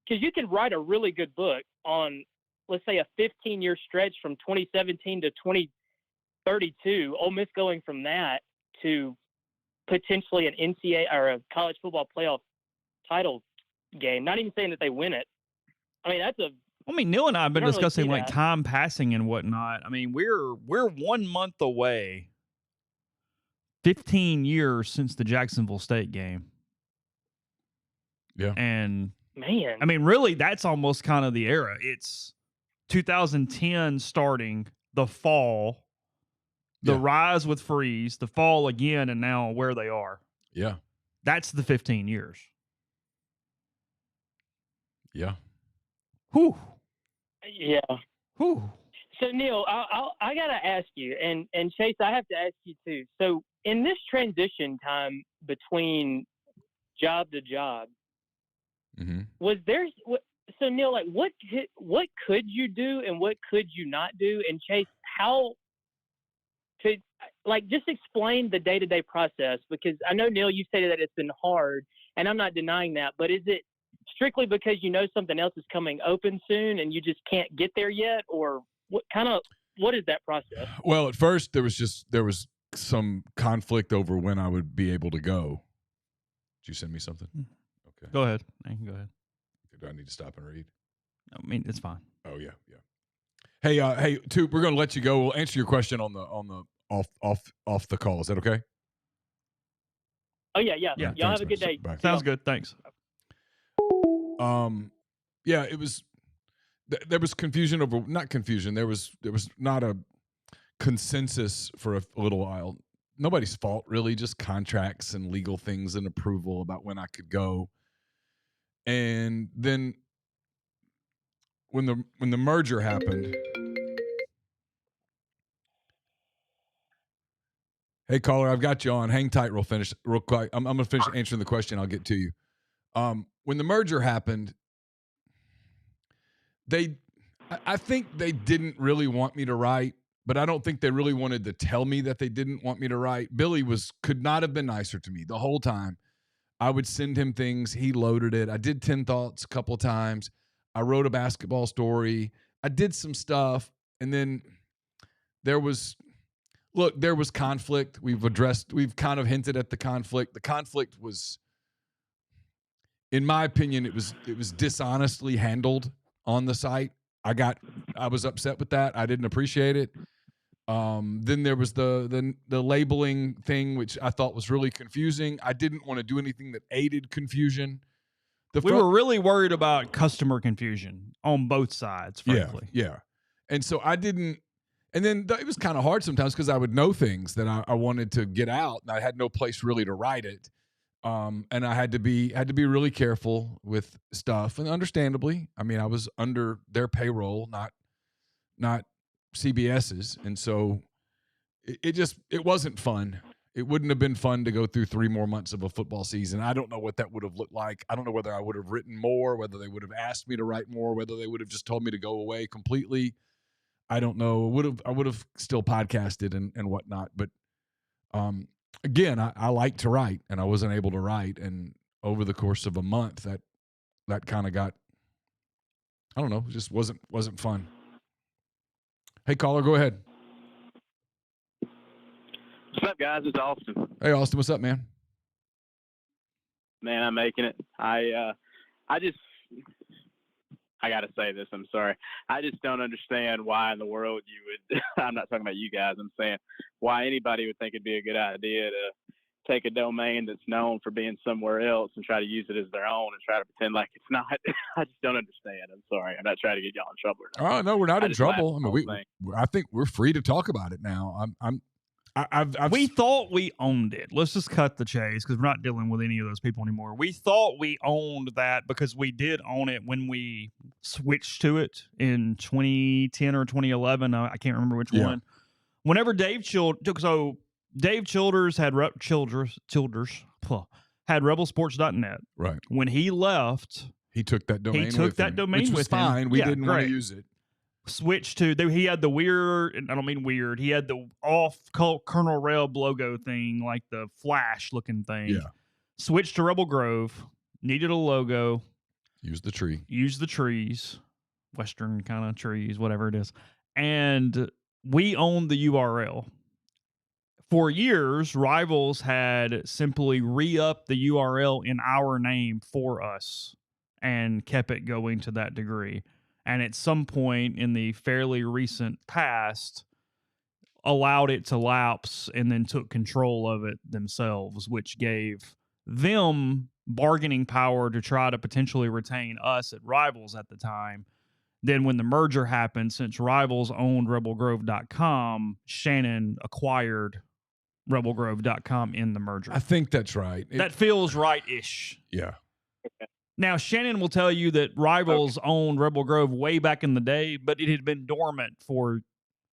Because you can write a really good book on, let's say, a 15-year stretch from 2017 to 2032, Ole Miss going from that to potentially an NCAA or a college football playoff title game. Not even saying that they win it. I mean, Neil and I have been discussing like time passing and whatnot. I mean, we're 1 month away, 15 years since the Jacksonville State game. Yeah. And man, I mean, really, that's almost kind of the era. It's 2010 starting, the fall, the rise with Freeze, the fall again, and now where they are. Yeah. That's the 15 years. Yeah. Whew. Yeah. Whew. So, Neil, I got to ask you, and Chase, I have to ask you too. So, in this transition time between job to job, was there? So, Neil, like, what could you do and what could you not do? And Chase, how could just explain the day-to-day process? Because I know, Neil, you stated that it's been hard, and I'm not denying that. But is it strictly because you know something else is coming open soon and you just can't get there yet, or what is that process? Well, at first there was some conflict over when I would be able to go. Did you send me something? Okay. Go ahead. You can go ahead. Do I need to stop and read? I mean, it's fine. Oh yeah. Hey, Toop, we're gonna let you go. We'll answer your question on the off the call. Is that okay? Oh yeah. Y'all have a good day. Sounds good. Thanks. Yeah, it was. There was confusion over, not confusion. There was not a consensus for a little while. nobody's fault really, just contracts and legal things and approval about when I could go. And then when the merger happened, hey caller, I've got you on. Hang tight, real quick. I'm gonna finish answering the question. I'll get to you. When the merger happened, I think they didn't really want me to write, but I don't think they really wanted to tell me that they didn't want me to write. Billy could not have been nicer to me the whole time. I would send him things. He loaded it. I did 10 Thoughts a couple of times. I wrote a basketball story. I did some stuff. And then there was conflict. We've kind of hinted at the conflict. The conflict was, in my opinion, it was dishonestly handled on the site. I was upset with that. I didn't appreciate it. Then there was the labeling thing, which I thought was really confusing. I didn't want to do anything that aided confusion. We were really worried about customer confusion on both sides, frankly. Yeah. And so I didn't. And then it was kind of hard sometimes because I would know things that I wanted to get out, and I had no place really to write it. And I had to be really careful with stuff, and understandably, I mean, I was under their payroll, not CBS's, and so it wasn't fun. It wouldn't have been fun to go through 3 more months of a football season. I don't know what that would have looked like. I don't know whether I would have written more, whether they would have asked me to write more, whether they would have just told me to go away completely. I don't know. I would have still podcasted and whatnot, but again, I like to write, and I wasn't able to write. And over the course of a month, that kind of got, I don't know, just wasn't fun. Hey, caller, go ahead. What's up, guys? It's Austin. Hey, Austin, what's up, man? Man, I'm making it. I got to say this. I'm sorry. I just don't understand why in the world you would – I'm not talking about you guys. I'm saying why anybody would think it'd be a good idea to take a domain that's known for being somewhere else and try to use it as their own and try to pretend like it's not. I just don't understand. I'm sorry. I'm not trying to get y'all in trouble. Oh, no, we're not in trouble. I mean, I think we're free to talk about it now. We thought we owned it. Let's just cut the chase because we're not dealing with any of those people anymore. We thought we owned that because we did own it when we switched to it in 2010 or 2011. I can't remember which one. Whenever Dave Childers had had rebelsports.net. Right. When he left, he took that domain. Which was fine. We didn't want to use it. Switched to, he had the weird, and I don't mean weird, he had the off Colonel Reb logo thing, like the Flash looking thing. Yeah. Switched to Rebel Grove, needed a logo. Use the trees, Western kind of trees, whatever it is. And we owned the URL. For years, Rivals had simply re-upped the URL in our name for us and kept it going to that degree. And at some point in the fairly recent past, allowed it to lapse and then took control of it themselves, which gave them bargaining power to try to potentially retain us at Rivals at the time. Then when the merger happened, since Rivals owned rebelgrove.com, Shannon acquired rebelgrove.com in the merger. I think that's right. That feels right-ish. Yeah. Now, Shannon will tell you that Rivals owned Rebel Grove way back in the day, but it had been dormant for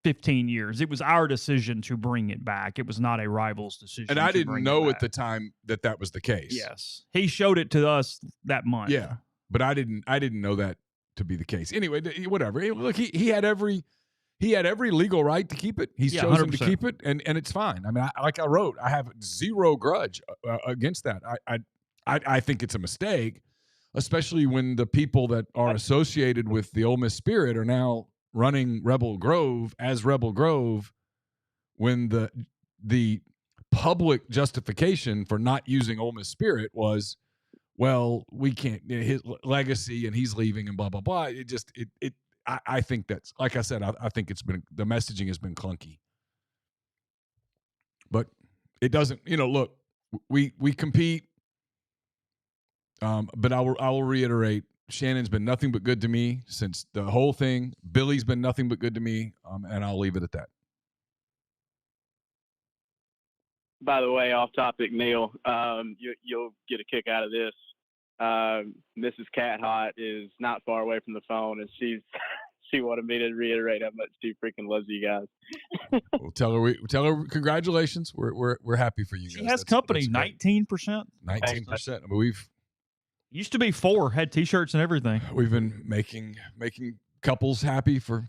15 years. It was our decision to bring it back. It was not a Rivals decision. And I didn't know at the time that was the case. Yes. He showed it to us that month. Yeah. But I didn't know that to be the case. Anyway, whatever. Look, he had every legal right to keep it. He's chosen 100%. To keep it, and it's fine. I mean, I wrote, I have zero grudge against that. I think it's a mistake, especially when the people that are associated with the Ole Miss Spirit are now running Rebel Grove as Rebel Grove, when the public justification for not using Ole Miss Spirit was, well, we can't, his legacy and he's leaving and blah, blah, blah. I think that's, like I said, I think the messaging has been clunky. But it doesn't, look, we compete. But I will reiterate, Shannon's been nothing but good to me since the whole thing. Billy's been nothing but good to me, and I'll leave it at that. By the way, off topic, Neil, you'll get a kick out of this. Mrs. Cat Hot is not far away from the phone, and she wanted me to reiterate how much she freaking loves you guys. We'll tell her congratulations. We're happy for you guys. She has company, 19%. 19%. I mean, we've used to be 4, had T-shirts and everything. We've been making couples happy for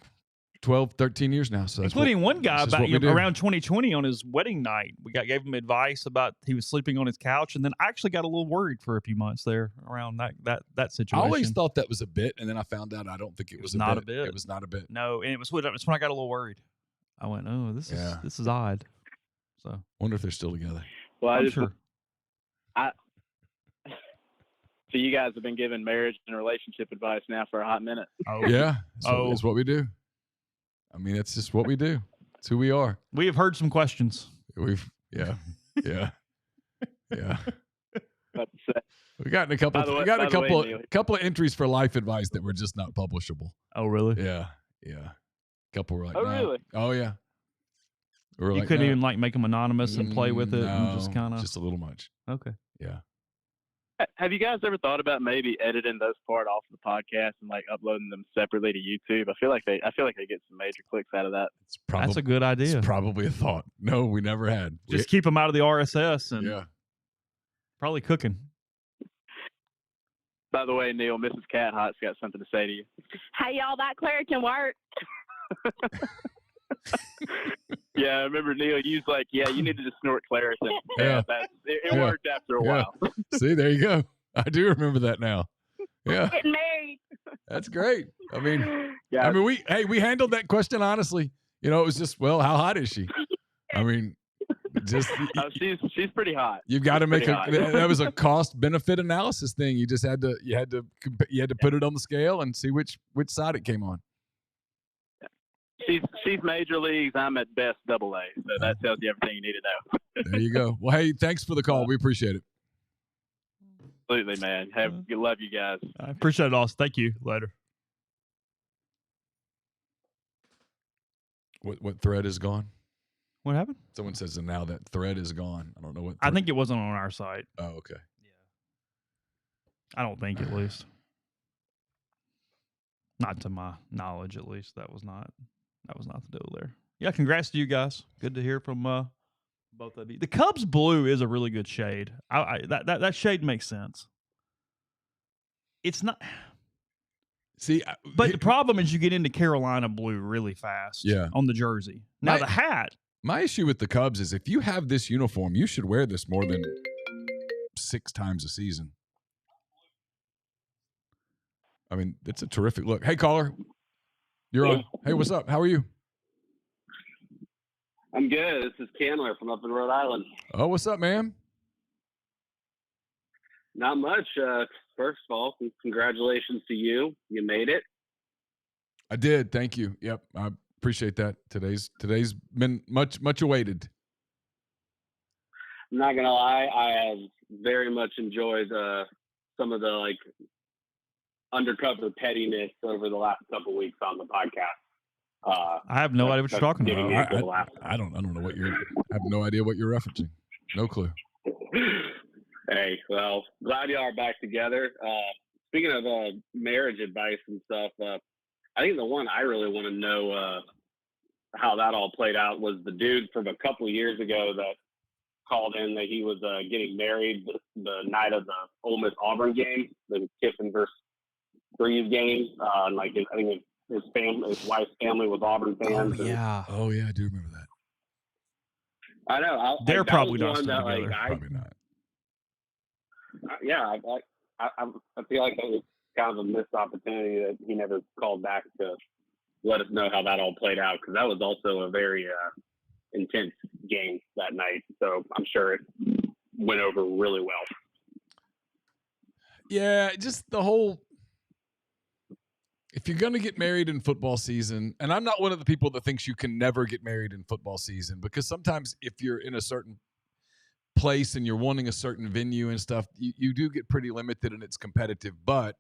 12, 13 years now. So including one guy about around 2020 on his wedding night. We gave him advice about he was sleeping on his couch, and then I actually got a little worried for a few months there around that situation. I always thought that was a bit, and then I found out I don't think it was not a bit. It was not a bit. No, and it's when I got a little worried. I went, oh, this is odd. So wonder if they're still together. Well, I'm sure. So you guys have been giving marriage and relationship advice now for a hot minute. Oh yeah, it's what we do. I mean, it's just what we do. It's who we are. We have heard some questions. Yeah. But, we got a couple of entries for life advice that were just not publishable. Oh, really? Yeah. Couple were like, oh, really? Oh, yeah. You couldn't even make them anonymous and play with it, and just kind of just a little much. Okay. Yeah. Have you guys ever thought about maybe editing those part off the podcast and uploading them separately to YouTube? I feel like they get some major clicks out of that. That's a good idea. It's probably a thought. No, we never had. Just keep them out of the RSS and probably cooking. By the way, Neil, Mrs. Cat Hot's got something to say to you. Hey, y'all, that Claritin work. Yeah, I remember Neil. You was like, "Yeah, you needed to snort Claritin." Yeah, it worked after a while. See, there you go. I do remember that now. Yeah, getting married. That's great. I mean, we handled that question honestly. It was just, well, how hot is she? I mean, just she's pretty hot. You've got to make that was a cost benefit analysis thing. You just had to put it on the scale and see which side it came on. She's major leagues. I'm at best AA. So that tells you everything you need to know. There you go. Well, hey, thanks for the call. We appreciate it. Absolutely, man. Love you guys. I appreciate it, Austin. Thank you. Later. What thread is gone? What happened? Someone says that now that thread is gone. I don't know what. I think it wasn't on our site. Oh, okay. Yeah. I don't think, at least. Not to my knowledge, at least. That was not the deal there. Yeah, congrats to you guys. Good to hear from both of you. The Cubs blue is a really good shade. That shade makes sense. It's not. See, but the problem is you get into Carolina blue really fast. Yeah. On the jersey. Now the hat. My issue with the Cubs is if you have this uniform, you should wear this more than 6 times a season. I mean, it's a terrific look. Hey, caller. You're on. Hey, what's up? How are you? I'm good. This is Candler from up in Rhode Island. Oh, what's up, man? Not much. First of all, congratulations to you. You made it. I did. Thank you. Yep. I appreciate that. Today's been much awaited. I'm not going to lie. I have very much enjoyed some of the undercover pettiness over the last couple of weeks on the podcast. I have no idea what you're talking about. I don't know what I have no idea what you're referencing. No clue. Hey, well, glad y'all are back together. Speaking of marriage advice and stuff, I think the one I really want to know how that all played out was the dude from a couple of years ago that called in that he was getting married the night of the Ole Miss Auburn game, the Kiffin versus Freeze game. I think his wife's family was Auburn fans. Oh yeah, I do remember that. I know. They're probably not still together. Probably not. Yeah, I feel like that was kind of a missed opportunity that he never called back to let us know how that all played out, because that was also a very intense game that night. So I'm sure it went over really well. Yeah, just the whole. If you're going to get married in football season, and I'm not one of the people that thinks you can never get married in football season, because sometimes if you're in a certain place and you're wanting a certain venue and stuff, you do get pretty limited and it's competitive. But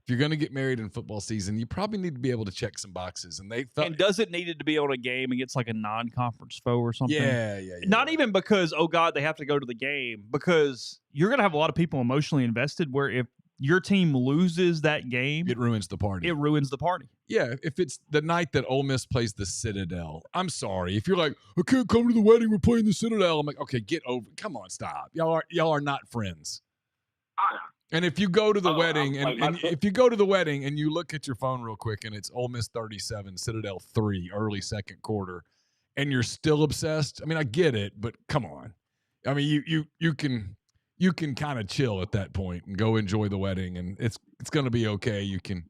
If you're going to get married in football season, you probably need to be able to check some boxes. And they felt, and does it needed to be on a game against like a non-conference foe or something? Yeah. Not even because, oh God, they have to go to the game, because you're going to have a lot of people emotionally invested where if your team loses that game, it ruins the party. It ruins the party. Yeah, if it's the night that Ole Miss plays the Citadel, I'm sorry. If you're like, I can't come to the wedding, we're playing the Citadel. I'm like, okay, get over. Come on, stop. Y'all are not friends. And if you go to the wedding, if you go to the wedding and you look at your phone real quick and it's Ole Miss 37, Citadel 3, early second quarter, and you're still obsessed, I mean, I get it, but come on. I mean, you can kind of chill at that point and go enjoy the wedding, and it's going to be okay. You can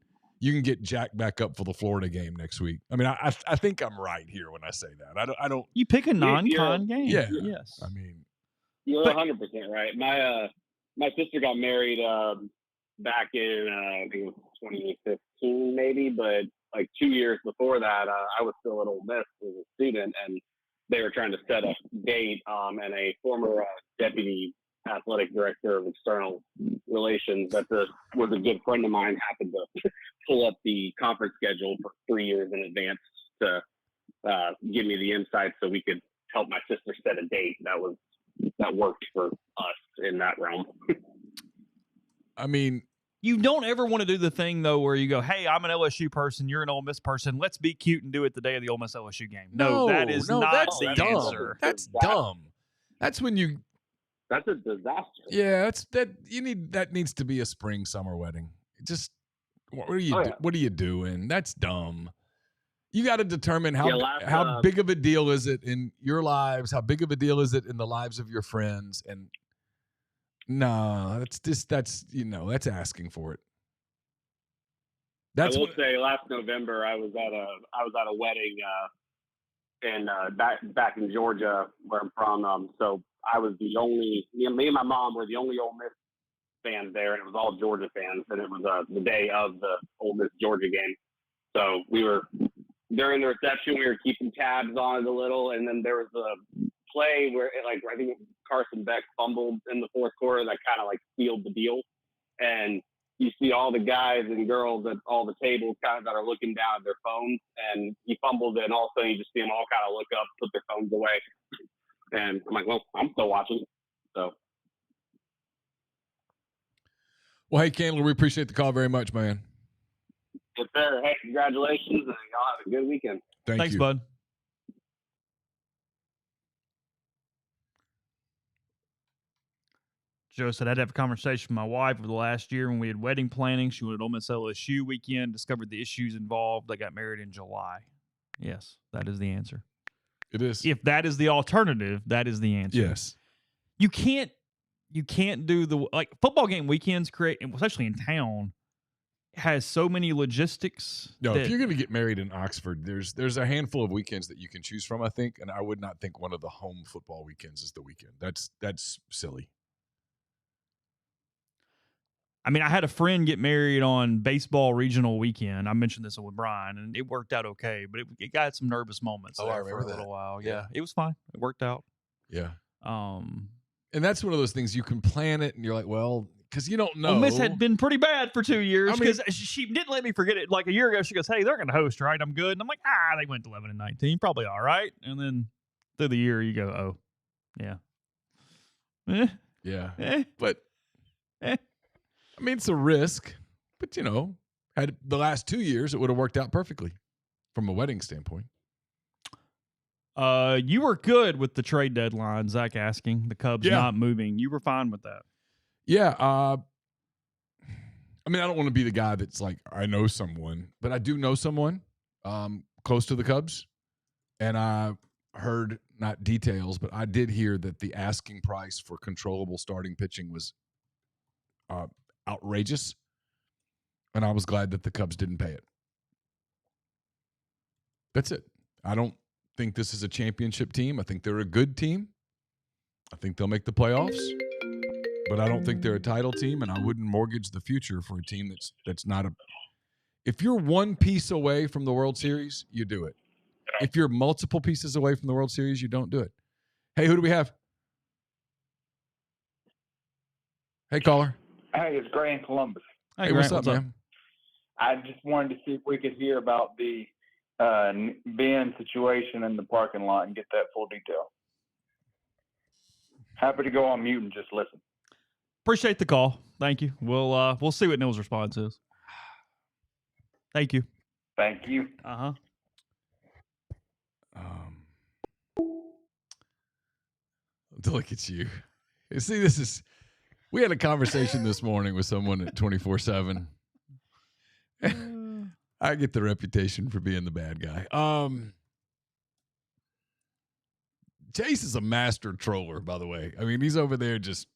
get jacked back up for the Florida game next week. I mean, I think I'm right here when I say that. I don't. You pick a non-con game. Yeah. Yes. I mean, you're 100% right. My sister got married back in I think it was 2015 maybe, but like 2 years before that, I was still at Ole Miss as a student, and they were trying to set a date, and a former deputy athletic director of external relations that was a good friend of mine happened to pull up the conference schedule for 3 years in advance to give me the insight so we could help my sister set a date that worked for us in that realm. I mean, you don't ever want to do the thing though where you go, hey, I'm an LSU person, you're an Ole Miss person, let's be cute and do it the day of the Ole Miss LSU game. No, that is not the answer. That's dumb. That's when you. That's a disaster. Yeah, that needs to be a spring summer wedding. Just what are you doing? That's dumb. You got to determine how big of a deal is it in your lives? How big of a deal is it in the lives of your friends? And no, that's asking for it. I will say, last November I was at a wedding in back in Georgia where I'm from. So I was me and my mom were the only Ole Miss fans there, and it was all Georgia fans, and it was the day of the Ole Miss Georgia game. So we were. During the reception, we were keeping tabs on it a little, and then there was a play where, I think Carson Beck fumbled in the fourth quarter that kind of sealed the deal. And you see all the guys and girls at all the tables kind of that are looking down at their phones, and he fumbled it, and all of a sudden you just see them all kind of look up, put their phones away. And I'm like, well, I'm still watching. So. Well, hey, Candler, we appreciate the call very much, man. Yes, sir. Hey, congratulations, and y'all have a good weekend. Thanks, bud. Joe said, I'd have a conversation with my wife over the last year when we had wedding planning. She went to Ole Miss LSU weekend, discovered the issues involved. They got married in July. Yes, that is the answer. It is. If that is the alternative, that is the answer. Yes. You can't do the football game weekends especially in town, has so many logistics. No, if you're going to get married in Oxford, there's a handful of weekends that you can choose from, I think, and I would not think one of the home football weekends is the weekend. That's silly. I mean, I had a friend get married on baseball regional weekend. I mentioned this with Brian, and it worked out okay, but it got some nervous moments there for a little while. Yeah, it was fine. It worked out. Yeah. And that's one of those things you can plan it, and you're like, well, because you don't know. Ole Miss had been pretty bad for 2 years because she didn't let me forget it. Like a year ago, she goes, hey, they're going to host, right? I'm good. And I'm like, they went 11-19. Probably all right. And then through the year, you go, oh, yeah. Yeah. But, I mean, it's a risk. But, had the last 2 years, it would have worked out perfectly from a wedding standpoint. You were good with the trade deadline, Zach asking, the Cubs not moving. You were fine with that. Yeah. I mean, I don't want to be the guy that's like, I know someone, but I do know someone close to the Cubs. And I heard, not details, but I did hear that the asking price for controllable starting pitching was outrageous. And I was glad that the Cubs didn't pay it. That's it. I don't think this is a championship team. I think they're a good team. I think they'll make the playoffs. But I don't think they're a title team, and I wouldn't mortgage the future for a team that's not a – if you're one piece away from the World Series, you do it. If you're multiple pieces away from the World Series, you don't do it. Hey, who do we have? Hey, caller. Hey, it's Grant Columbus. Hey, what's up, man? I just wanted to see if we could hear about the Ben situation in the parking lot and get that full detail. Happy to go on mute and just listen. Appreciate the call. Thank you. We'll see what Neil's response is. Thank you. Thank you. Uh-huh. Look at you. See, we had a conversation this morning with someone at 24/7. I get the reputation for being the bad guy. Chase is a master troller, by the way. I mean, he's over there just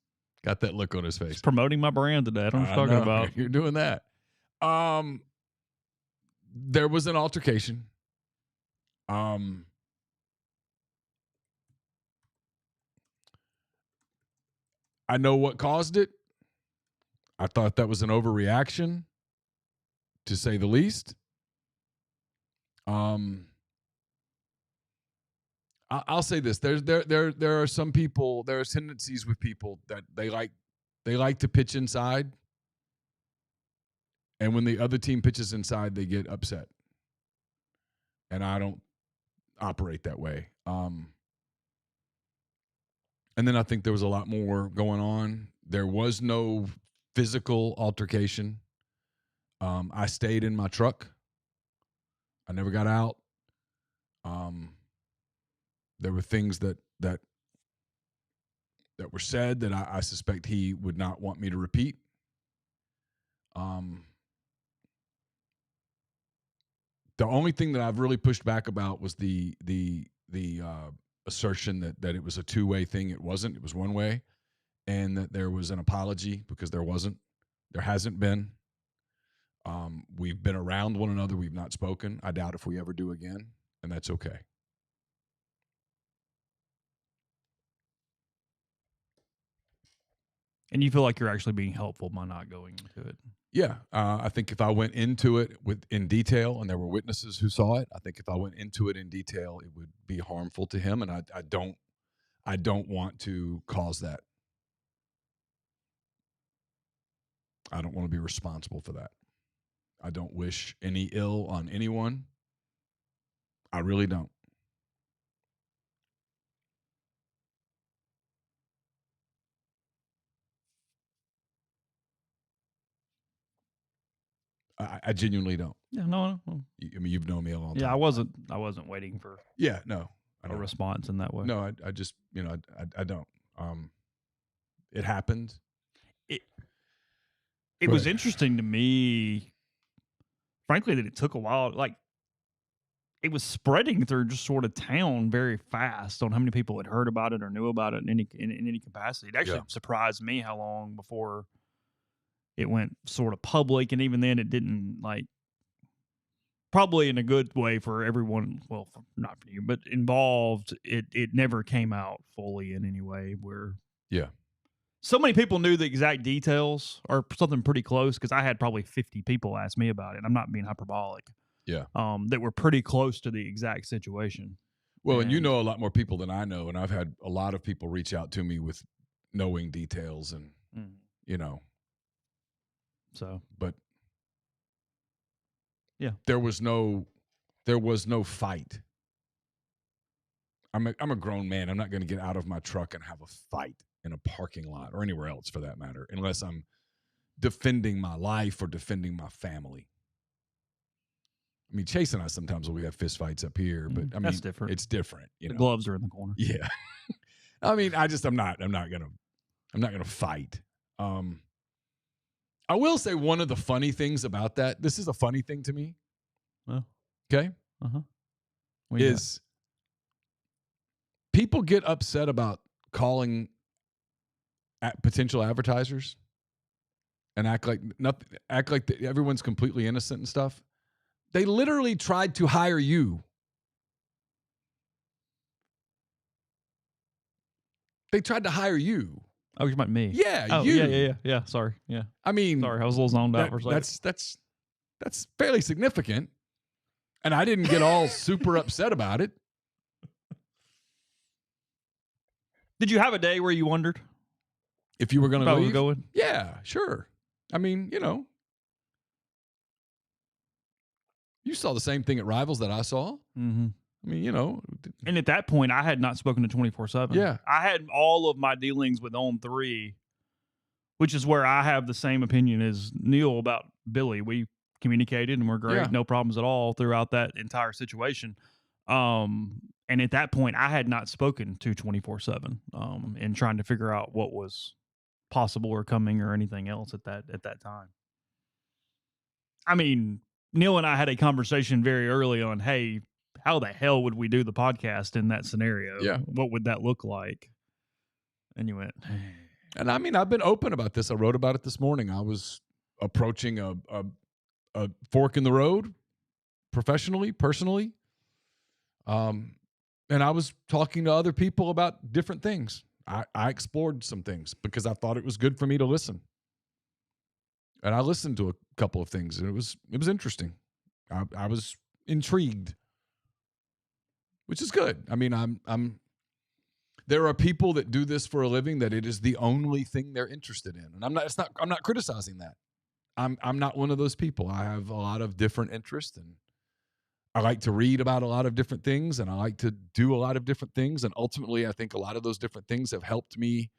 got that look on his face. He's promoting my brand today. I don't know what you're talking about. You're doing that. There was an altercation. I know what caused it. I thought that was an overreaction, to say the least. I'll say this: there are some people. There are tendencies with people that they like to pitch inside, and when the other team pitches inside, they get upset. And I don't operate that way. And then I think there was a lot more going on. There was no physical altercation. I stayed in my truck. I never got out. There were things that were said that I suspect he would not want me to repeat. The only thing that I've really pushed back about was the assertion that it was a two-way thing. It wasn't. It was one way, and that there was an apology, because there wasn't. There hasn't been. We've been around one another. We've not spoken. I doubt if we ever do again, and that's okay. And you feel like you're actually being helpful by not going into it? Yeah. I think if I went into it in detail, and there were witnesses who saw it, I think if I went into it in detail, it would be harmful to him, and I don't want to cause that. I don't want to be responsible for that. I don't wish any ill on anyone. I really don't. I genuinely don't. Yeah, no. I mean, you've known me a long time. Yeah, I wasn't waiting for a response in that way. No, I just, I don't. It happened. It was interesting to me, frankly, that it took a while. Like, it was spreading through just sort of town very fast on how many people had heard about it or knew about it in any capacity. It actually surprised me how long before it went sort of public, and even then it didn't, like, probably in a good way for everyone, well, not for you, but involved, it never came out fully in any way where so many people knew the exact details or something pretty close, because I had probably 50 people ask me about it. I'm not being hyperbolic. Yeah. That were pretty close to the exact situation. Well, and you know a lot more people than I know, and I've had a lot of people reach out to me with knowing details, and So, but yeah, there was no fight. I'm a grown man. I'm not going to get out of my truck and have a fight in a parking lot or anywhere else for that matter, unless I'm defending my life or defending my family. I mean, Chase and I sometimes we have fist fights up here, but I mean, that's different. It's different. The gloves are in the corner. Yeah. I mean, I'm not gonna fight. I will say one of the funny things about that, this is a funny thing to me. Oh. Okay. Is people get upset about calling potential advertisers and act like everyone's completely innocent and stuff. They literally tried to hire you. They tried to hire you. Oh, you meant me? Yeah, oh, you. Yeah. Sorry. Yeah. I mean, sorry, I was a little zoned out for a second. That's fairly significant, and I didn't get all super upset about it. Did you have a day where you wondered if you were going to leave? Going? Yeah, sure. I mean, You saw the same thing at Rivals that I saw. Mm-hmm. I mean, you know. And at that point, I had not spoken to 24/7. Yeah. I had all of my dealings with On 3, which is where I have the same opinion as Neil about Billy. We communicated and we're great, Yeah. no problems at all throughout that entire situation. And at that point, I had not spoken to 24/7 in trying to figure out what was possible or coming or anything else at that time. I mean, Neil and I had a conversation very early on, hey, how the hell would we do the podcast in that scenario? Yeah. What would that look like? And you went. And I mean, I've been open about this. I wrote about it this morning. I was approaching a fork in the road professionally, personally. And I was talking to other people about different things. I explored some things because I thought it was good for me to listen. And I listened to a couple of things, and it was interesting. I was intrigued, which is good. I mean, I'm there are people that do this for a living that it is the only thing they're interested in. And I'm not criticizing that. I'm not one of those people. I have a lot of different interests, and I like to read about a lot of different things, and I like to do a lot of different things. And ultimately, I think a lot of those different things have helped me,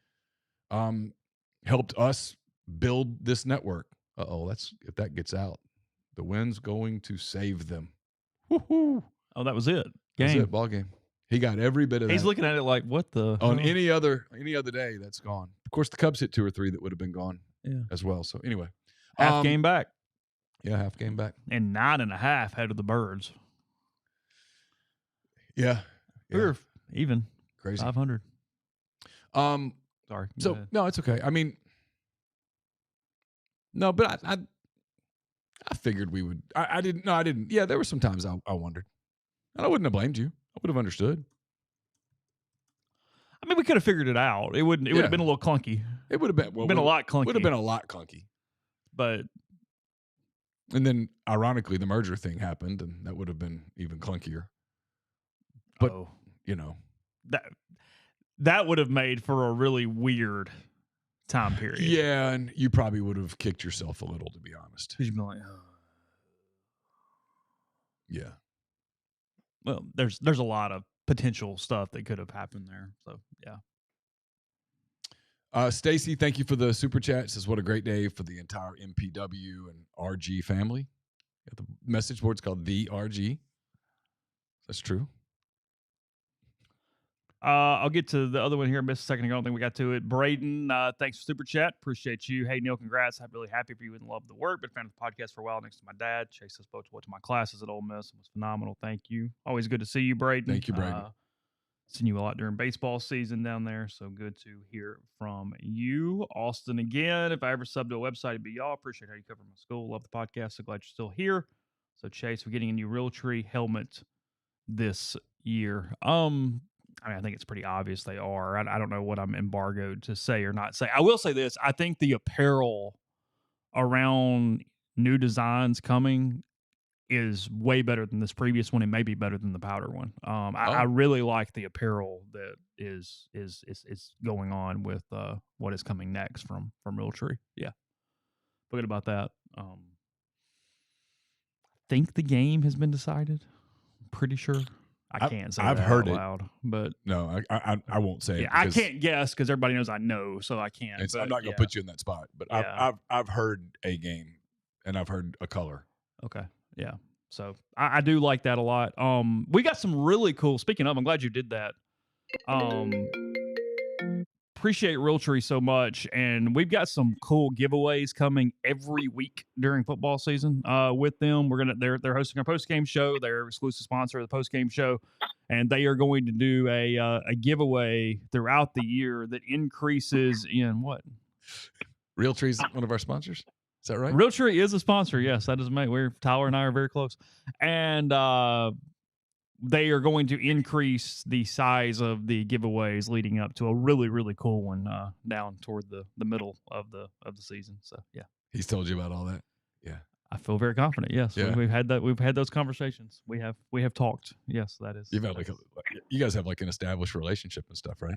helped us build this network. If that gets out, the wind's going to save them. Woo-hoo. Oh, that was it. That's it, ball game. He got every bit of that. He's looking at it like, what the? On any other day, that's gone. Of course, the Cubs hit 2 or 3 that would have been gone as well. So anyway. Half game back. Yeah, half game back. And 9.5 ahead of the Birds. Yeah. We were even. Crazy. 500. Sorry. So, no, it's okay. I mean, no, but I figured we would. I didn't. Yeah, there were some times I wondered. And I wouldn't have blamed you. I would have understood. I mean, we could have figured it out. It would have been a little clunky. It would have been a lot clunky. Would have been a lot clunky. But and then ironically the merger thing happened, and that would have been even clunkier. But you know, that would have made for a really weird time period. Yeah, and you probably would have kicked yourself a little, to be honest. You'd be like, yeah. Well, there's a lot of potential stuff that could have happened there. So yeah. Stacy, thank you for the super chat. Says what a great day for the entire MPW and RG family. The message board's called the RG. That's true. I'll get to the other one here. I missed a second ago. I don't think we got to it. Braden, thanks for super chat. Appreciate you. Hey, Neil, congrats. I'm really happy for you and love the work. Been a fan of the podcast for a while next to my dad. Chase us both to my classes at Ole Miss. It was phenomenal. Thank you. Always good to see you, Braden. Thank you, Braden. Seen you a lot during baseball season down there, so good to hear from you. Austin, again, if I ever sub to a website, it'd be y'all. Appreciate how you cover my school. Love the podcast. So glad you're still here. So, Chase, we're getting a new Realtree helmet this year. I mean, I think it's pretty obvious they are. I don't know what I'm embargoed to say or not say. I will say this. I think the apparel around new designs coming is way better than this previous one and maybe better than the powder one. I really like the apparel that is going on with what is coming next from Realtree. Yeah. Forget about that. I think the game has been decided. I'm pretty sure. I can't say I've that heard out loud, but no, I won't say it. I can't guess because everybody knows I know, so I can't. I'm not going to put you in that spot, but I've heard a game and I've heard a color. Okay, yeah. So I do like that a lot. We got some really cool. Speaking of, I'm glad you did that. Appreciate Realtree so much, and we've got some cool giveaways coming every week during football season. With them, they're hosting our post game show. They're exclusive sponsor of the post game show, and they are going to do a giveaway throughout the year that increases in what? Realtree's one of our sponsors. Is that right? Realtree is a sponsor. Yes, that is mate. Tyler and I are very close, and they are going to increase the size of the giveaways leading up to a really, really cool one down toward the middle of the season. So yeah, he's told you about all that. Yeah, I feel very confident. Yes, yeah. We've had those conversations. We have talked. Yes, that is. You've had you guys have like an established relationship and stuff, right?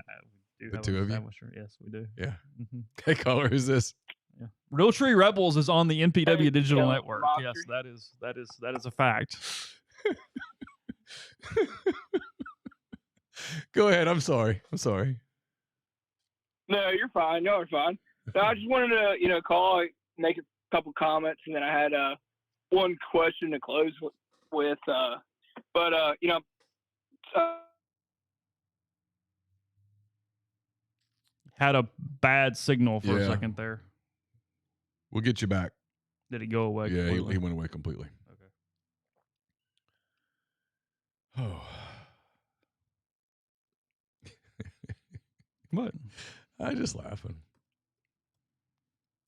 We do the two of you. Yes, we do. Yeah. Mm-hmm. Hey, caller, who's this? Yeah. Realtree Rebels is on the MPW Digital Network. Yes, that is a fact. Go ahead. I'm sorry. No, you're fine. No, you're fine. So I just wanted to, call, make a couple comments, and then I had one question to close with. Had a bad signal for a second there. We'll get you back. Did he go away? Yeah, he went away completely. Okay. Oh. What? I just laughing.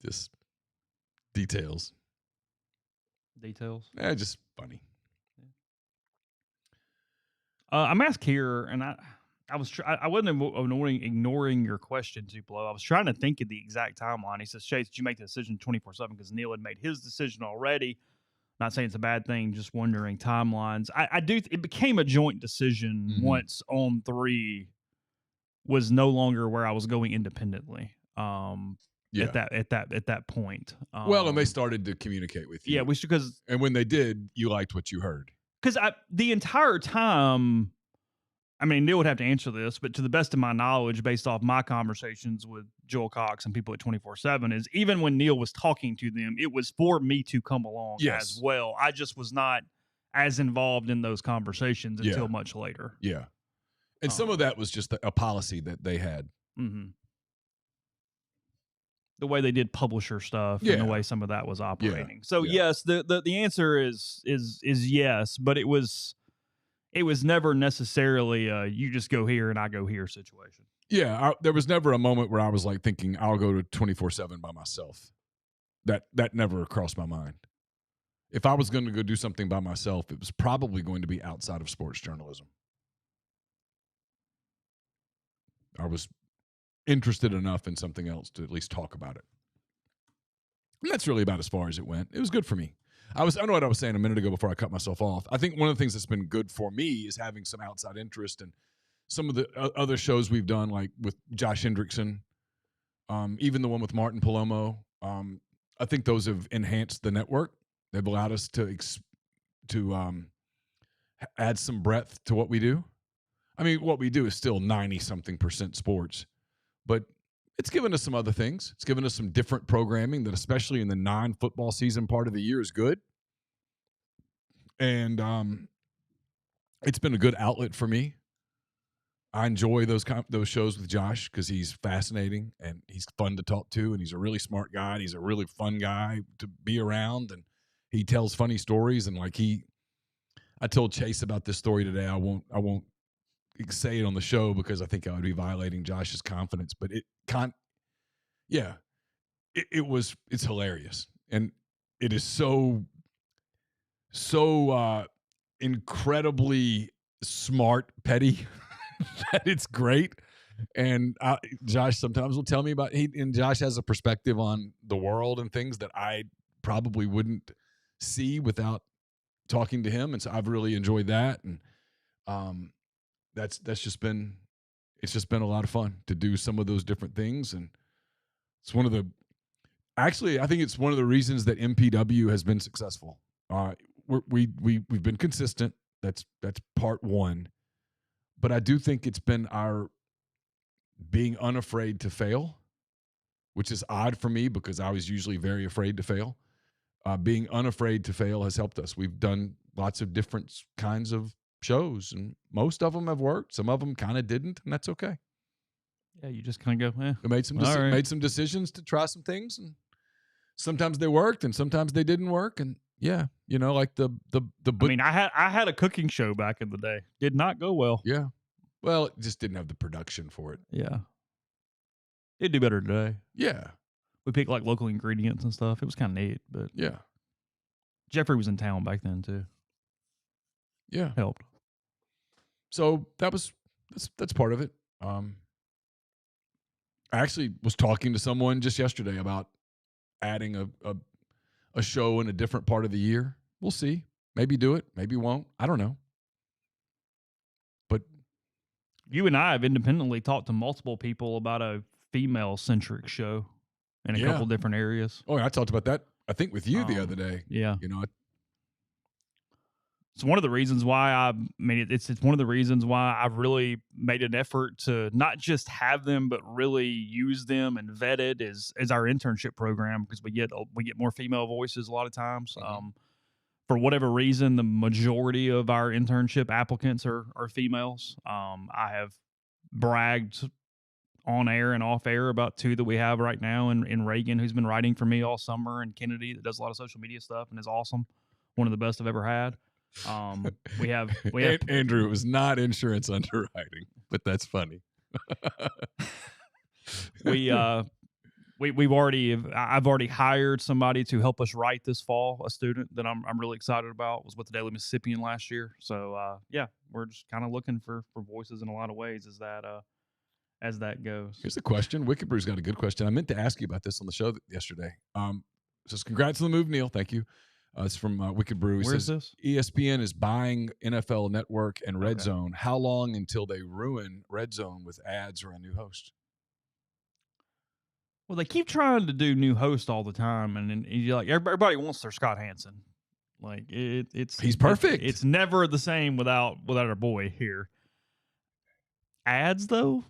Just details. Just funny. I'm asked here, and I wasn't ignoring your question, Tupelo. I was trying to think of the exact timeline. He says, Chase, did you make the decision 24/7 because Neil had made his decision already? Not saying it's a bad thing, just wondering timelines. I do. It became a joint decision once On 3 was no longer where I was going independently. At that point. And they started to communicate with you. Yeah, and when they did, you liked what you heard. Because the entire time, I mean, Neil would have to answer this, but to the best of my knowledge, based off my conversations with Joel Cox and people at 24/7, is even when Neil was talking to them, it was for me to come along as well. I just was not as involved in those conversations until much later. Yeah. And some of that was just a policy that they had. Mm-hmm. The way they did publisher stuff and the way some of that was operating. So yes, the answer is yes, but it was never necessarily you just go here and I go here situation. Yeah, there was never a moment where I was like thinking I'll go to 24/7 by myself. That never crossed my mind. If I was going to go do something by myself, it was probably going to be outside of sports journalism. I was interested enough in something else to at least talk about it. And that's really about as far as it went. It was good for me. I know what I was saying a minute ago before I cut myself off. I think one of the things that's been good for me is having some outside interest and some of the other shows we've done, like with Josh Hendrickson, even the one with Martin Palomo. I think those have enhanced the network. They've allowed us to add some breadth to what we do. I mean, what we do is still 90-something% sports, but it's given us some other things. It's given us some different programming that, especially in the non-football season part of the year, is good. And it's been a good outlet for me. I enjoy those shows with Josh because he's fascinating and he's fun to talk to, and he's a really smart guy. And he's a really fun guy to be around, and he tells funny stories. And I told Chase about this story today. I won't say it on the show because I think I would be violating Josh's confidence, but it's hilarious. And it is so incredibly smart, petty that it's great. And Josh sometimes will tell me about and Josh has a perspective on the world and things that I probably wouldn't see without talking to him. And so I've really enjoyed that. And it's just been a lot of fun to do some of those different things. And it's I think it's one of the reasons that MPW has been successful. We've been consistent. That's part one. But I do think it's been our being unafraid to fail, which is odd for me because I was usually very afraid to fail. Being unafraid to fail has helped us. We've done lots of different kinds of shows, and most of them have worked. Some of them kind of didn't, and that's okay. Yeah, you just kind of go, We made some decisions to try some things, and sometimes they worked, and sometimes they didn't work. And like the. I mean, I had a cooking show back in the day. Did not go well. Yeah, well, it just didn't have the production for it. Yeah, it'd do better today. Yeah, we picked like local ingredients and stuff. It was kind of neat, but yeah, Jeffrey was in town back then too. Yeah, helped. So that's part of it. I actually was talking to someone just yesterday about adding a show in a different part of the year. We'll see. Maybe do it. Maybe won't. I don't know. But you and I have independently talked to multiple people about a female-centric show in a couple different areas. Oh, I talked about that, I think, with you the other day. Yeah. You know, it's one of the reasons why it's one of the reasons why I've really made an effort to not just have them, but really use them and vet it as our internship program, because we get more female voices a lot of times. For whatever reason, the majority of our internship applicants are females. I have bragged on air and off air about 2 that we have right now, and Reagan, who's been writing for me all summer, and Kennedy, that does a lot of social media stuff and is awesome. One of the best I've ever had. We have Andrew, it was not insurance underwriting, but that's funny. I've already hired somebody to help us write this fall. A student that I'm really excited about, was with the Daily Mississippian last year. So we're just kind of looking for voices in a lot of ways as that goes. Here's a question. Wicked Brew's got a good question. I meant to ask you about this on the show yesterday. Says, congrats on the move, Neil. Thank you. It's from Wicked Brew. Where is this? ESPN is buying NFL Network and Red Zone. How long until they ruin Red Zone with ads or a new host? Well, they keep trying to do new hosts all the time, and you're like, everybody wants their Scott Hansen. Like he's perfect. It's never the same without our boy here. Ads though.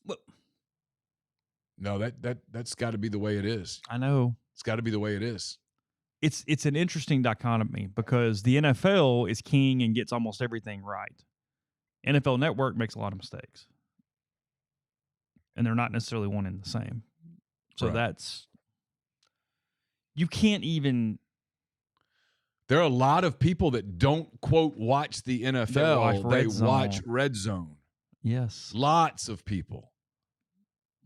Look. No, that's got to be the way it is. I know. It's got to be the way it is. It's an interesting dichotomy, because the NFL is king and gets almost everything right. NFL Network makes a lot of mistakes, and they're not necessarily one and the same. So that's, you can't even. There are a lot of people that don't, quote, watch the NFL. They watch Red Zone. Yes. Lots of people.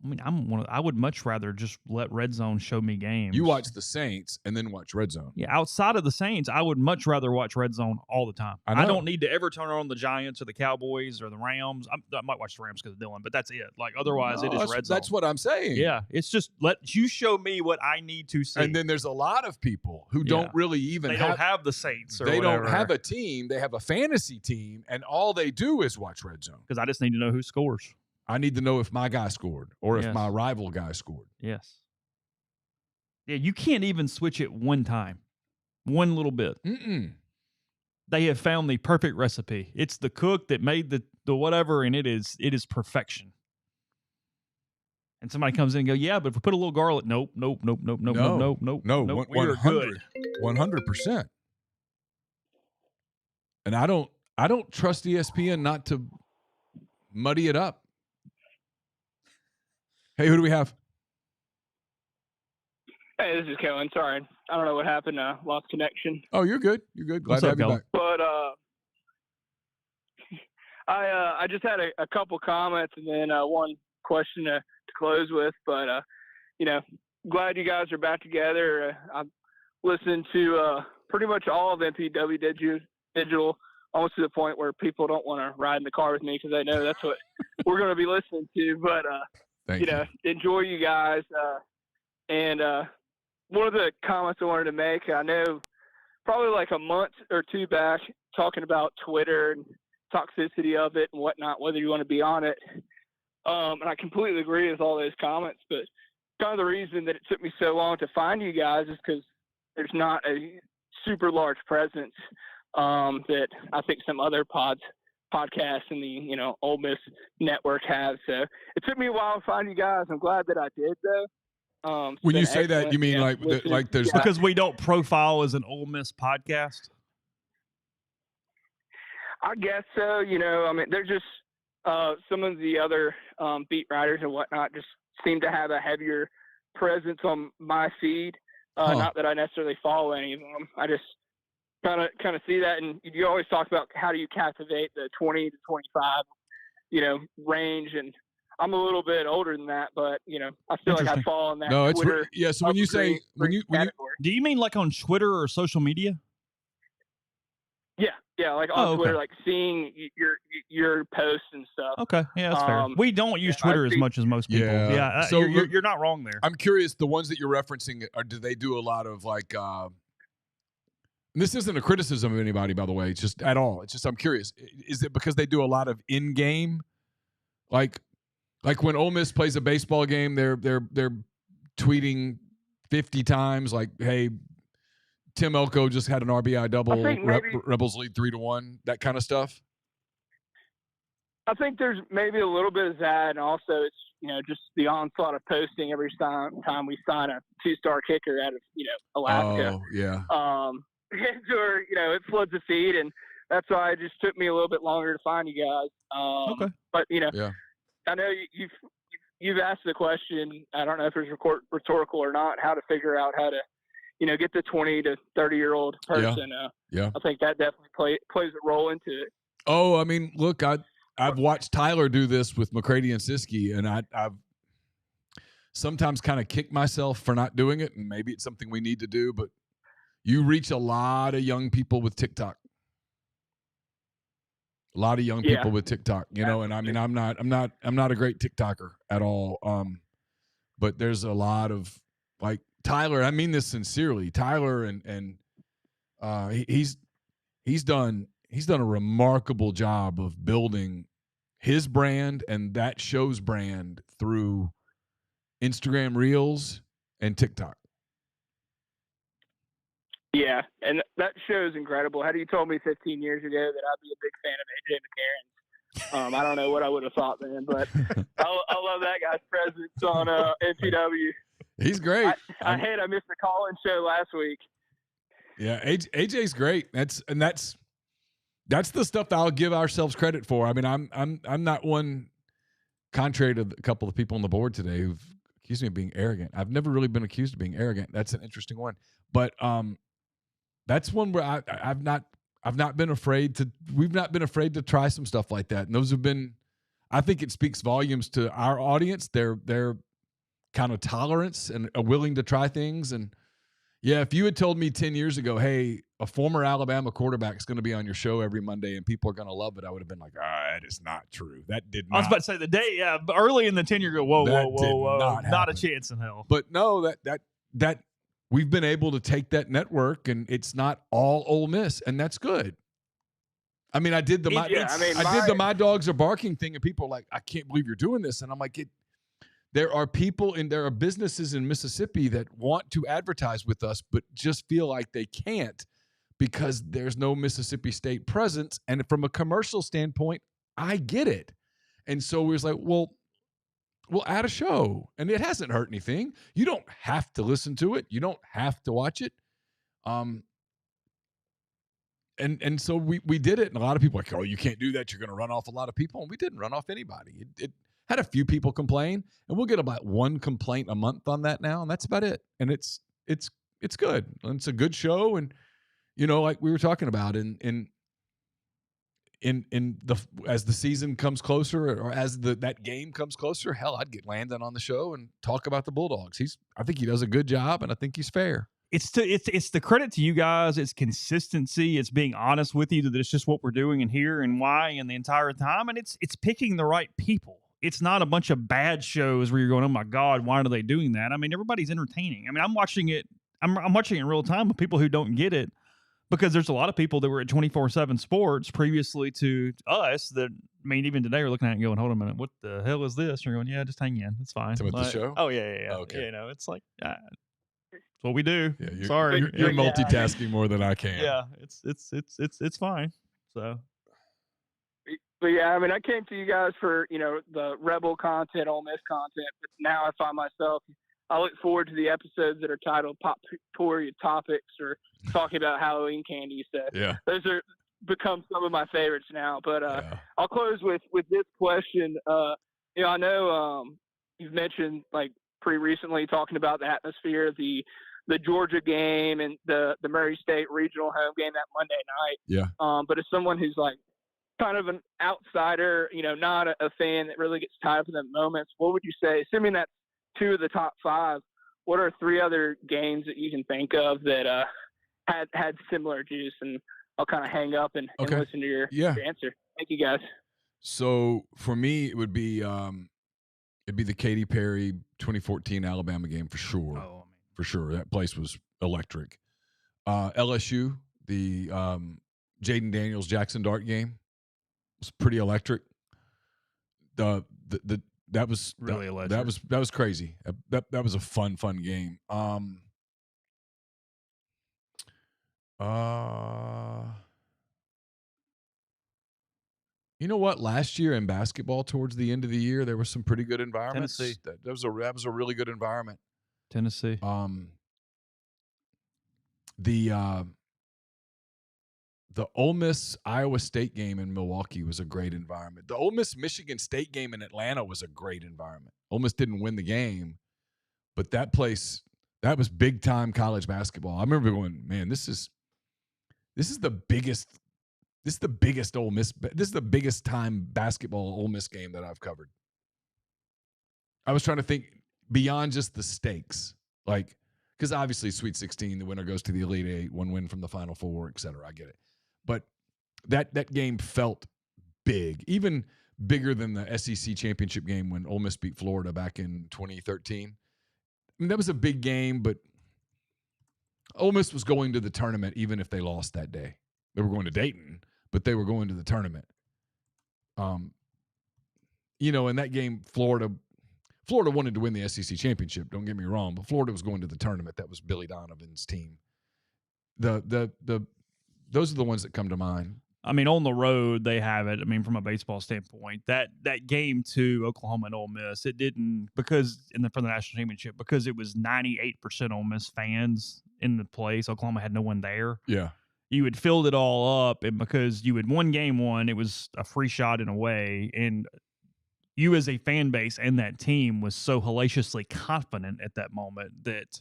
I mean, I would much rather just let Red Zone show me games. You watch the Saints and then watch Red Zone. Yeah, outside of the Saints, I would much rather watch Red Zone all the time. I don't need to ever turn on the Giants or the Cowboys or the Rams. I might watch the Rams because of Dylan, but that's it. Like, otherwise, it is Red Zone. That's what I'm saying. Yeah, it's just let you show me what I need to see. And then there's a lot of people who don't really even don't have the Saints or they whatever. don't have a team. They have a fantasy team, and all they do is watch Red Zone. Because I just need to know who scores. I need to know if my guy scored or if my rival guy scored. Yes. Yeah, you can't even switch it one time. One little bit. They have found the perfect recipe. It's the cook that made the whatever, and it is perfection. And somebody comes in and go, yeah, but if we put a little garlic, nope. We are good. 100%. And I don't trust ESPN not to muddy it up. Hey, who do we have? Hey, this is Kellen. Sorry, I don't know what happened. Lost connection. Oh, you're good. You're good. Glad to have you back. But I just had a couple comments and then one question to close with. But glad you guys are back together. I've listened to pretty much all of MPW Digital, almost to the point where people don't want to ride in the car with me because they know that's what we're going to be listening to. But enjoy you guys. And one of the comments I wanted to make, I know probably like a month or two back, talking about Twitter and toxicity of it and whatnot, whether you want to be on it. And I completely agree with all those comments, but kind of the reason that it took me so long to find you guys is because there's not a super large presence that I think some other podcasts in the Ole Miss network have. So it took me a while to find you guys. I'm glad that I did though. When you say that, you mean like there's because we don't profile as an Ole Miss podcast. I guess so. I mean, there's just some of the other beat writers and whatnot just seem to have a heavier presence on my feed. Not that I necessarily follow any of them. I just kind of see that, and you always talk about how do you captivate the 20 to 25, range, and I'm a little bit older than that, but I feel like I fall in that. No, Twitter So when you say when you do you mean like on Twitter or social media? Yeah, like on Twitter, like seeing your posts and stuff. Okay, yeah, that's fair. We don't use Twitter as much as most people. Yeah, so you're not wrong there. I'm curious, the ones that you're referencing, do they do a lot of like? This isn't a criticism of anybody, by the way. It's just at all. It's just I'm curious. Is it because they do a lot of in-game, like Like when Ole Miss plays a baseball game, they're tweeting 50 times like, "Hey, Tim Elko just had an RBI double. Rebels lead 3-1." That kind of stuff. I think there's maybe a little bit of that, and also it's just the onslaught of posting every time we sign a 2-star kicker out of Alaska. Oh yeah. Or it floods the feed, and that's why it just took me a little bit longer to find you guys. Okay. But yeah. I know you've asked the question. I don't know if it's rhetorical or not. How to figure out how to get the 20 to 30-year-old person. Yeah. I think that definitely plays a role into it. Oh, I mean, look, I've watched Tyler do this with McCready and Siskey, and I've sometimes kind of kicked myself for not doing it, and maybe it's something we need to do. But you reach a lot of young people with TikTok. A lot of young people with TikTok, and I mean, I'm not a great TikToker at all. But there's a lot of like Tyler. I mean this sincerely. Tyler and he's done a remarkable job of building his brand and that show's brand through Instagram Reels and TikTok. Yeah, and that show is incredible. Had you told me 15 years ago that I'd be a big fan of AJ McCarron's, I don't know what I would have thought then, but I love that guy's presence on NPW. He's great. I missed the call-in show last week. Yeah, AJ's great. That's the stuff that I'll give ourselves credit for. I mean, I'm not one, contrary to a couple of people on the board today who've accused me of being arrogant. I've never really been accused of being arrogant. That's an interesting one, but that's one where I've not been afraid to. We've not been afraid to try some stuff like that, and those have been. I think it speaks volumes to our audience. Their kind of tolerance and are willing to try things. And yeah, if you had told me 10 years ago, hey, a former Alabama quarterback is going to be on your show every Monday and people are going to love it, I would have been like, that is not true. That did not. I was about to say the day, early in the tenure, go, whoa, not a chance in hell. But no, that we've been able to take that network and it's not all Ole Miss, and that's good. I mean, I did the My Dogs Are Barking thing, and people are like, I can't believe you're doing this. And I'm like, there are businesses in Mississippi that want to advertise with us, but just feel like they can't because there's no Mississippi State presence. And from a commercial standpoint, I get it. And so we was like, well, we'll add a show, and it hasn't hurt anything. You don't have to listen to it. You don't have to watch it. And so we did it, and a lot of people are like, oh, you can't do that. You're going to run off a lot of people. And we didn't run off anybody. It had a few people complain, and we'll get about one complaint a month on that now, and that's about it. And it's good. And it's a good show, and like we were talking about, as the season comes closer, or as that game comes closer, hell, I'd get Landon on the show and talk about the Bulldogs. I think he does a good job, and I think he's fair. It's the credit to you guys. It's consistency. It's being honest with you that it's just what we're doing and here and why and the entire time, and it's picking the right people. It's not a bunch of bad shows where you're going, oh my God, why are they doing that? I mean, everybody's entertaining. I mean, I'm watching it. I'm watching it in real time with people who don't get it, because there's a lot of people that were at 24/7 Sports previously to us that, I mean, even today are looking at it and going, hold on a minute, what the hell is this? And you're going, yeah, just hang in. It's fine. The show? Oh, yeah. Okay. It's like, it's what we do. Yeah, Sorry. You're multitasking more than I can. Yeah, it's fine. So. But yeah, I mean, I came to you guys for, the Rebel content, Ole Miss content, but now I find myself, I look forward to the episodes that are titled Pop-Tory Topics or talking about Halloween candy. So those are become some of my favorites now. But I'll close with this question. I know you've mentioned, like, pretty recently talking about the atmosphere of the Georgia game and the Murray State regional home game that Monday night. Yeah. But as someone who's like kind of an outsider, not a fan that really gets tied up in the moments, what would you say, assuming that's 2 of the top 5, what are 3 other games that you can think of that had similar juice? And I'll kind of hang up and listen to your answer. Thank you, guys. So for me, it would be it'd be the Katy Perry 2014 Alabama game for sure. Oh, for sure. That place was electric. LSU, the Jaden Daniels Jackson Dart game was pretty electric. The that was really electric. That was crazy. That was a fun game. You know what? Last year in basketball, towards the end of the year, there were some pretty good environments. Tennessee. That was a really good environment. Tennessee. The Ole Miss Iowa State game in Milwaukee was a great environment. The Ole Miss Michigan State game in Atlanta was a great environment. Ole Miss didn't win the game, but that was big time college basketball. I remember going, man, this is the biggest Ole Miss. This is the biggest time basketball Ole Miss game that I've covered. I was trying to think beyond just the stakes, like, because obviously Sweet 16, the winner goes to the Elite Eight, one win from the Final Four, et cetera. I get it. But that game felt big, even bigger than the SEC championship game when Ole Miss beat Florida back in 2013. I mean, that was a big game, but Ole Miss was going to the tournament even if they lost that day. They were going to Dayton, but they were going to the tournament. In that game, Florida wanted to win the SEC championship. Don't get me wrong, but Florida was going to the tournament. That was Billy Donovan's team. Those are the ones that come to mind. I mean, on the road, they have it. I mean, from a baseball standpoint, that game to Oklahoma and Ole Miss, it didn't for the national championship, because it was 98% Ole Miss fans in the place. Oklahoma had no one there. Yeah. You had filled it all up, and because you had won game one, it was a free shot in a way, and you as a fan base and that team was so hellaciously confident at that moment that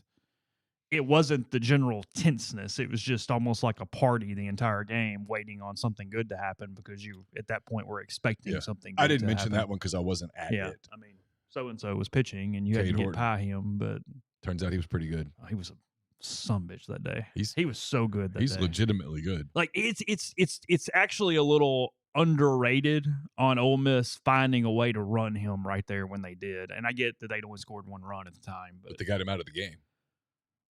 it wasn't the general tenseness. It was just almost like a party the entire game, waiting on something good to happen, because you, at that point, were expecting something good I didn't to mention happen. that one because I wasn't at it. I mean, so-and-so was pitching, and you had to get by him, but turns out he was pretty good. He was a sumbitch that day. He was so good that day. He's legitimately good. Like, it's actually a little underrated on Ole Miss finding a way to run him right there when they did. And I get that they'd only scored one run at the time, but they got him out of the game.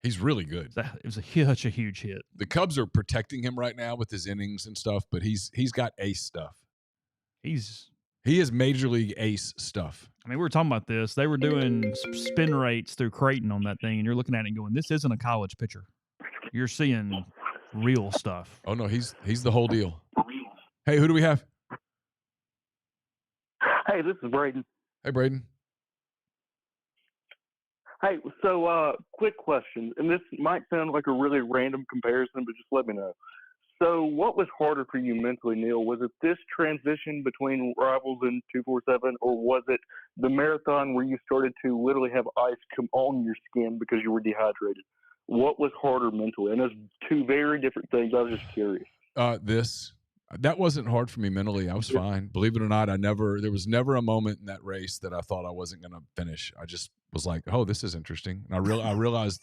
He's really good. It was such a huge hit. The Cubs are protecting him right now with his innings and stuff, but he's got ace stuff. He is major league ace stuff. I mean, we were talking about this. They were doing spin rates through Creighton on that thing, and you're looking at it and going, this isn't a college pitcher. You're seeing real stuff. Oh, no, he's the whole deal. Hey, who do we have? Hey, this is Braden. Hey, Braden. Hey, so quick question, and this might sound like a really random comparison, but just let me know. So what was harder for you mentally, Neil? Was it this transition between Rivals and 247, or was it the marathon where you started to literally have ice come on your skin because you were dehydrated? What was harder mentally? And those two very different things. I was just curious. That wasn't hard for me mentally. I was fine. Believe it or not, there was never a moment in that race that I thought I wasn't going to finish. I just was like, oh, this is interesting. And I realized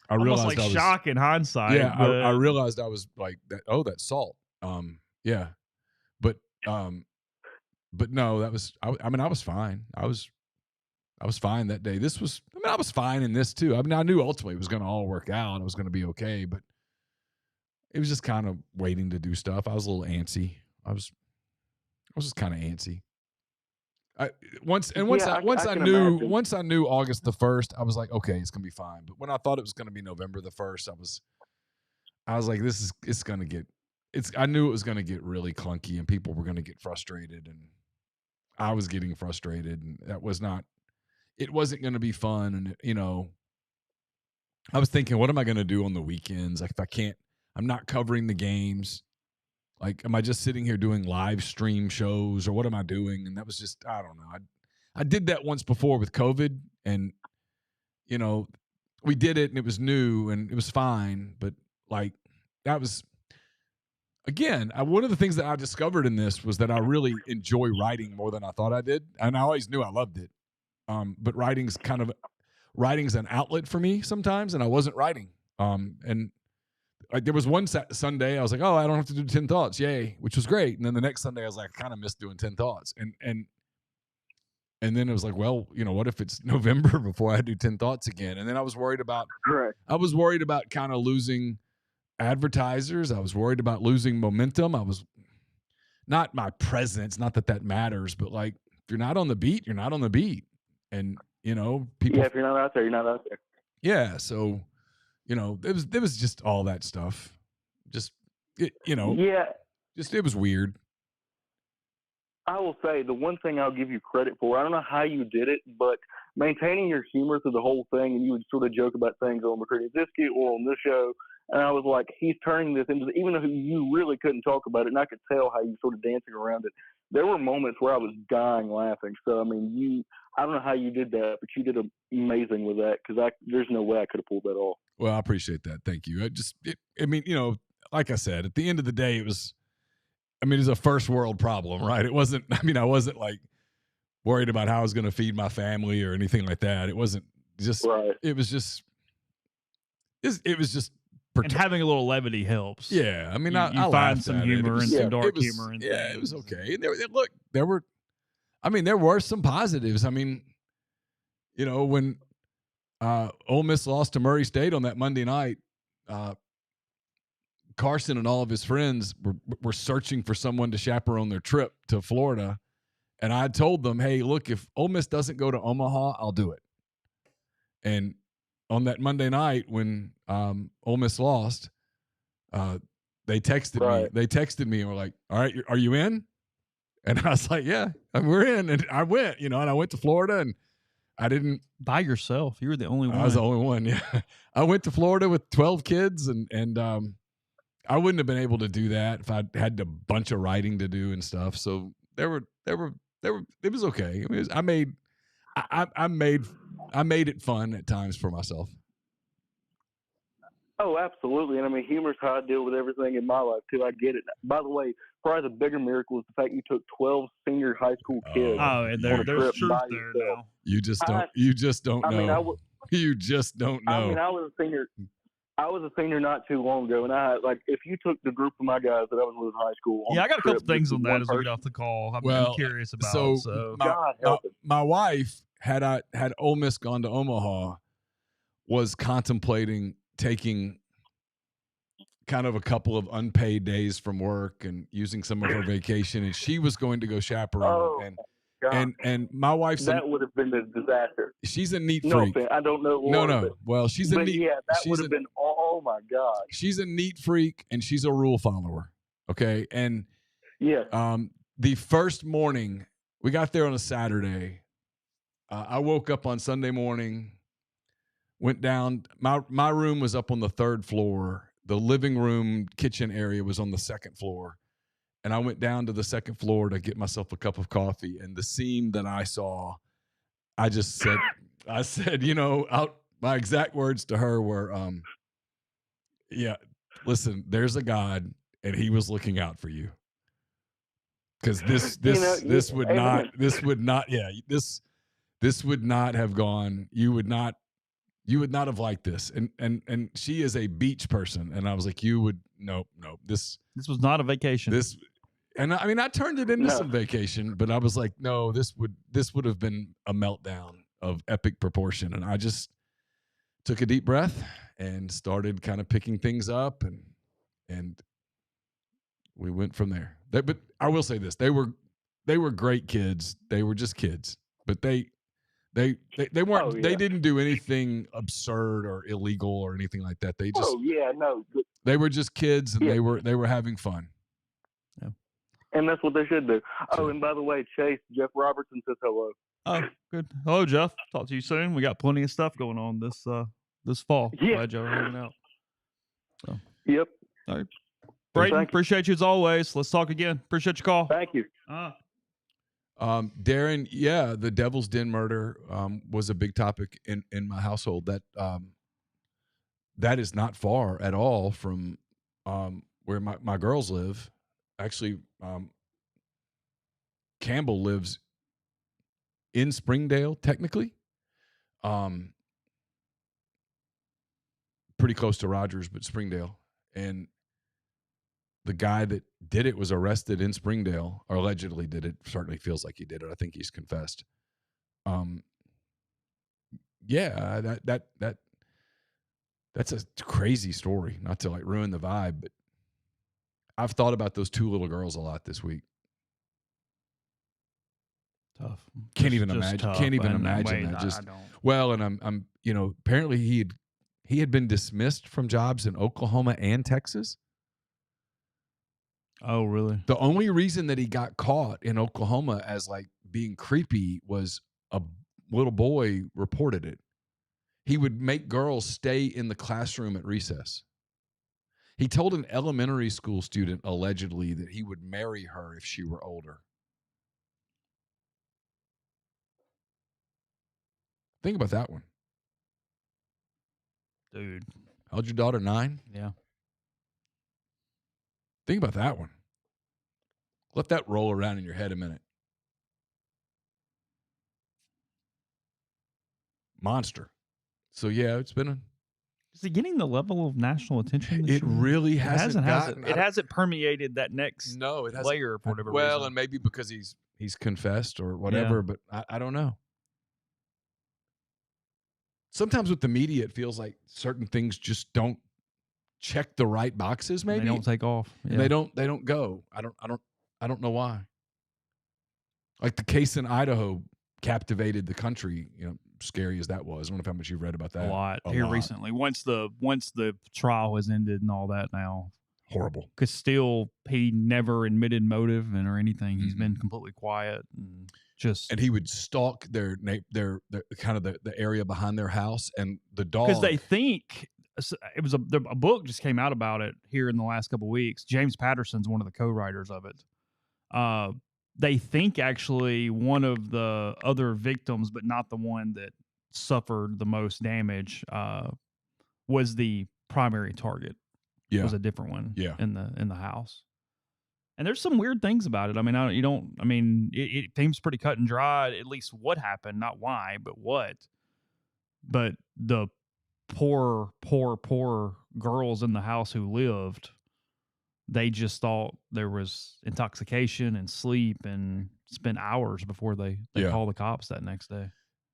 almost like shock in hindsight. Yeah, I realized I was like that. Oh, that's salt. Yeah, but no, that was. I mean, I was fine. I was fine that day. I was fine in this too. I mean, I knew ultimately it was going to all work out. And it was going to be okay, but it was just kind of waiting to do stuff. I was a little antsy. I was just kind of antsy. Once I knew August the 1st, I was like, okay, it's gonna be fine. But when I thought it was gonna be November the 1st, I was like, I knew it was gonna get really clunky and people were gonna get frustrated, and I was getting frustrated, and it wasn't gonna be fun. And I was thinking, what am I gonna do on the weekends? Like, if I'm not covering the games. Like, am I just sitting here doing live stream shows, or what am I doing? And that was just, I don't know. I did that once before with COVID, and, we did it and it was new and it was fine. But like, that was, again, one of the things that I discovered in this was that I really enjoy writing more than I thought I did. And I always knew I loved it. But writing's an outlet for me sometimes, and I wasn't writing. And like, there was one Sunday I was like, oh, I don't have to do 10 thoughts. Yay. Which was great. And then the next Sunday I was like, I kind of missed doing 10 thoughts. And then it was like, well, what if it's November before I do 10 thoughts again? And then I was worried about kind of losing advertisers. I was worried about losing momentum. I was not my presence, not that matters, but like you're not on the beat, you're not on the beat. And, people. Yeah, if you're not out there, you're not out there. Yeah. So, there was just all that stuff. Just, Yeah. Just, it was weird. I will say the one thing I'll give you credit for, I don't know how you did it, but maintaining your humor through the whole thing, and you would sort of joke about things on McCready Ziski or on this show, and I was like, he's turning this into, even though you really couldn't talk about it, and I could tell how you sort of dancing around it. There were moments where I was dying laughing. So, I mean, I don't know how you did that, but you did amazing with that, because there's no way I could have pulled that off. Well, I appreciate that. Thank you. Like I said, at the end of the day, it's a first world problem, right? It wasn't, I wasn't like worried about how I was going to feed my family or anything like that. It wasn't just, right. It was just, and having a little levity helps. Yeah. I find some humor and some dark humor. And things. It was okay. And there were some positives. When Ole Miss lost to Murray State on that Monday night, Carson and all of his friends were searching for someone to chaperone their trip to Florida. And I told them, hey, look, if Ole Miss doesn't go to Omaha, I'll do it. And on that Monday night when Ole Miss lost, they texted me. They texted me and were like, all right, are you in? And I was like, yeah, we're in. And I went, and I went to Florida, and I didn't. By yourself. You were the only one. I was the only one, yeah. I went to Florida with 12 kids, and I wouldn't have been able to do that if I had a bunch of writing to do and stuff. So it was okay. I made it fun at times for myself. Oh, absolutely. And humor's how I deal with everything in my life too. I get it. By the way, probably the bigger miracle is the fact you took 12 senior high school kids. Oh, and there's truth there now. You just don't know. You just don't know. I was a senior not too long ago, and if you took the group of my guys that I was with in high school. Yeah, I got a couple things on that as we get off the call. I'm curious about. My wife, had Ole Miss gone to Omaha, was contemplating taking kind of a couple of unpaid days from work and using some of her vacation, and she was going to go chaperone. And my wife's that would have been a disaster. She's a neat freak. No, I don't know. No. Well, she's a neat. Yeah, that would have been. Oh my God. She's a neat freak, and she's a rule follower. Okay, and the first morning we got there on a Saturday. I woke up on Sunday morning, went down. My room was up on the 3rd floor. The living room kitchen area was on the 2nd floor. And I went down to the 2nd floor to get myself a cup of coffee. And the scene that I saw, I said, my exact words to her were, yeah, listen, there's a God and he was looking out for you. Because this would not have gone. You would not have liked this. And she is a beach person. And I was like, nope. This was not a vacation. I turned it into some vacation, but I was like, no, this would have been a meltdown of epic proportion. And I just took a deep breath and started kind of picking things up, and we went from there. But I will say this: they were great kids. They were just kids, but they weren't. Yeah. They didn't do anything absurd or illegal or anything like that. They just. They were just kids, and they were having fun. Yeah. And that's what they should do. Oh, and by the way, Chase, Jeff Robertson says hello. Oh, good. Hello, Jeff. Talk to you soon. We got plenty of stuff going on this fall. Yeah. Glad y'all are hanging out. So. Yep. All right. Brayden, appreciate you as always. Let's talk again. Appreciate your call. Thank you. Darren, yeah, the Devil's Den murder was a big topic in my household. That is not far at all from where my girls live. Actually, Campbell lives in Springdale, technically. Pretty close to Rogers, but Springdale. And the guy that did it was arrested in Springdale, or allegedly did it. Certainly feels like he did it. I think he's confessed. Yeah, that's a crazy story. Not to like ruin the vibe, but I've thought about those 2 little girls a lot this week. Tough. Can't even imagine. Tough. Can't even imagine that. Just well, and I'm apparently he had been dismissed from jobs in Oklahoma and Texas. Oh, really? The only reason that he got caught in Oklahoma as like being creepy was a little boy reported it. He would make girls stay in the classroom at recess. He told an elementary school student allegedly that he would marry her if she were older. Think about that one. Dude. How old's your daughter? 9? Yeah. Think about that one. Let that roll around in your head a minute. Monster. So, yeah, it's been a... Is it getting the level of national attention? It really hasn't gotten... It hasn't permeated that next layer for whatever reason. Well, and maybe because he's confessed or whatever, but I don't know. Sometimes with the media, it feels like certain things just don't check the right boxes. Maybe they don't take off. Yeah. And they don't go. I don't know why. Like the case in Idaho captivated the country. Scary as that was. I don't know how much you've read about that. A lot recently. Once the trial has ended and all that now. Horrible. Because still he never admitted motive or anything. He's been completely quiet and just. And he would stalk their kind of the area behind their house and the dog. Because they think it was a book just came out about it here in the last couple of weeks. James Patterson's one of the co-writers of it. They think actually one of the other victims, but not the one that suffered the most damage, was the primary target. Yeah. Was a different one. Yeah. In the house. And there's some weird things about it. I mean, it seems pretty cut and dry, at least what happened, not why, but what. But the poor girls in the house who lived, they just thought there was intoxication and sleep and spent hours before they called the cops that next day.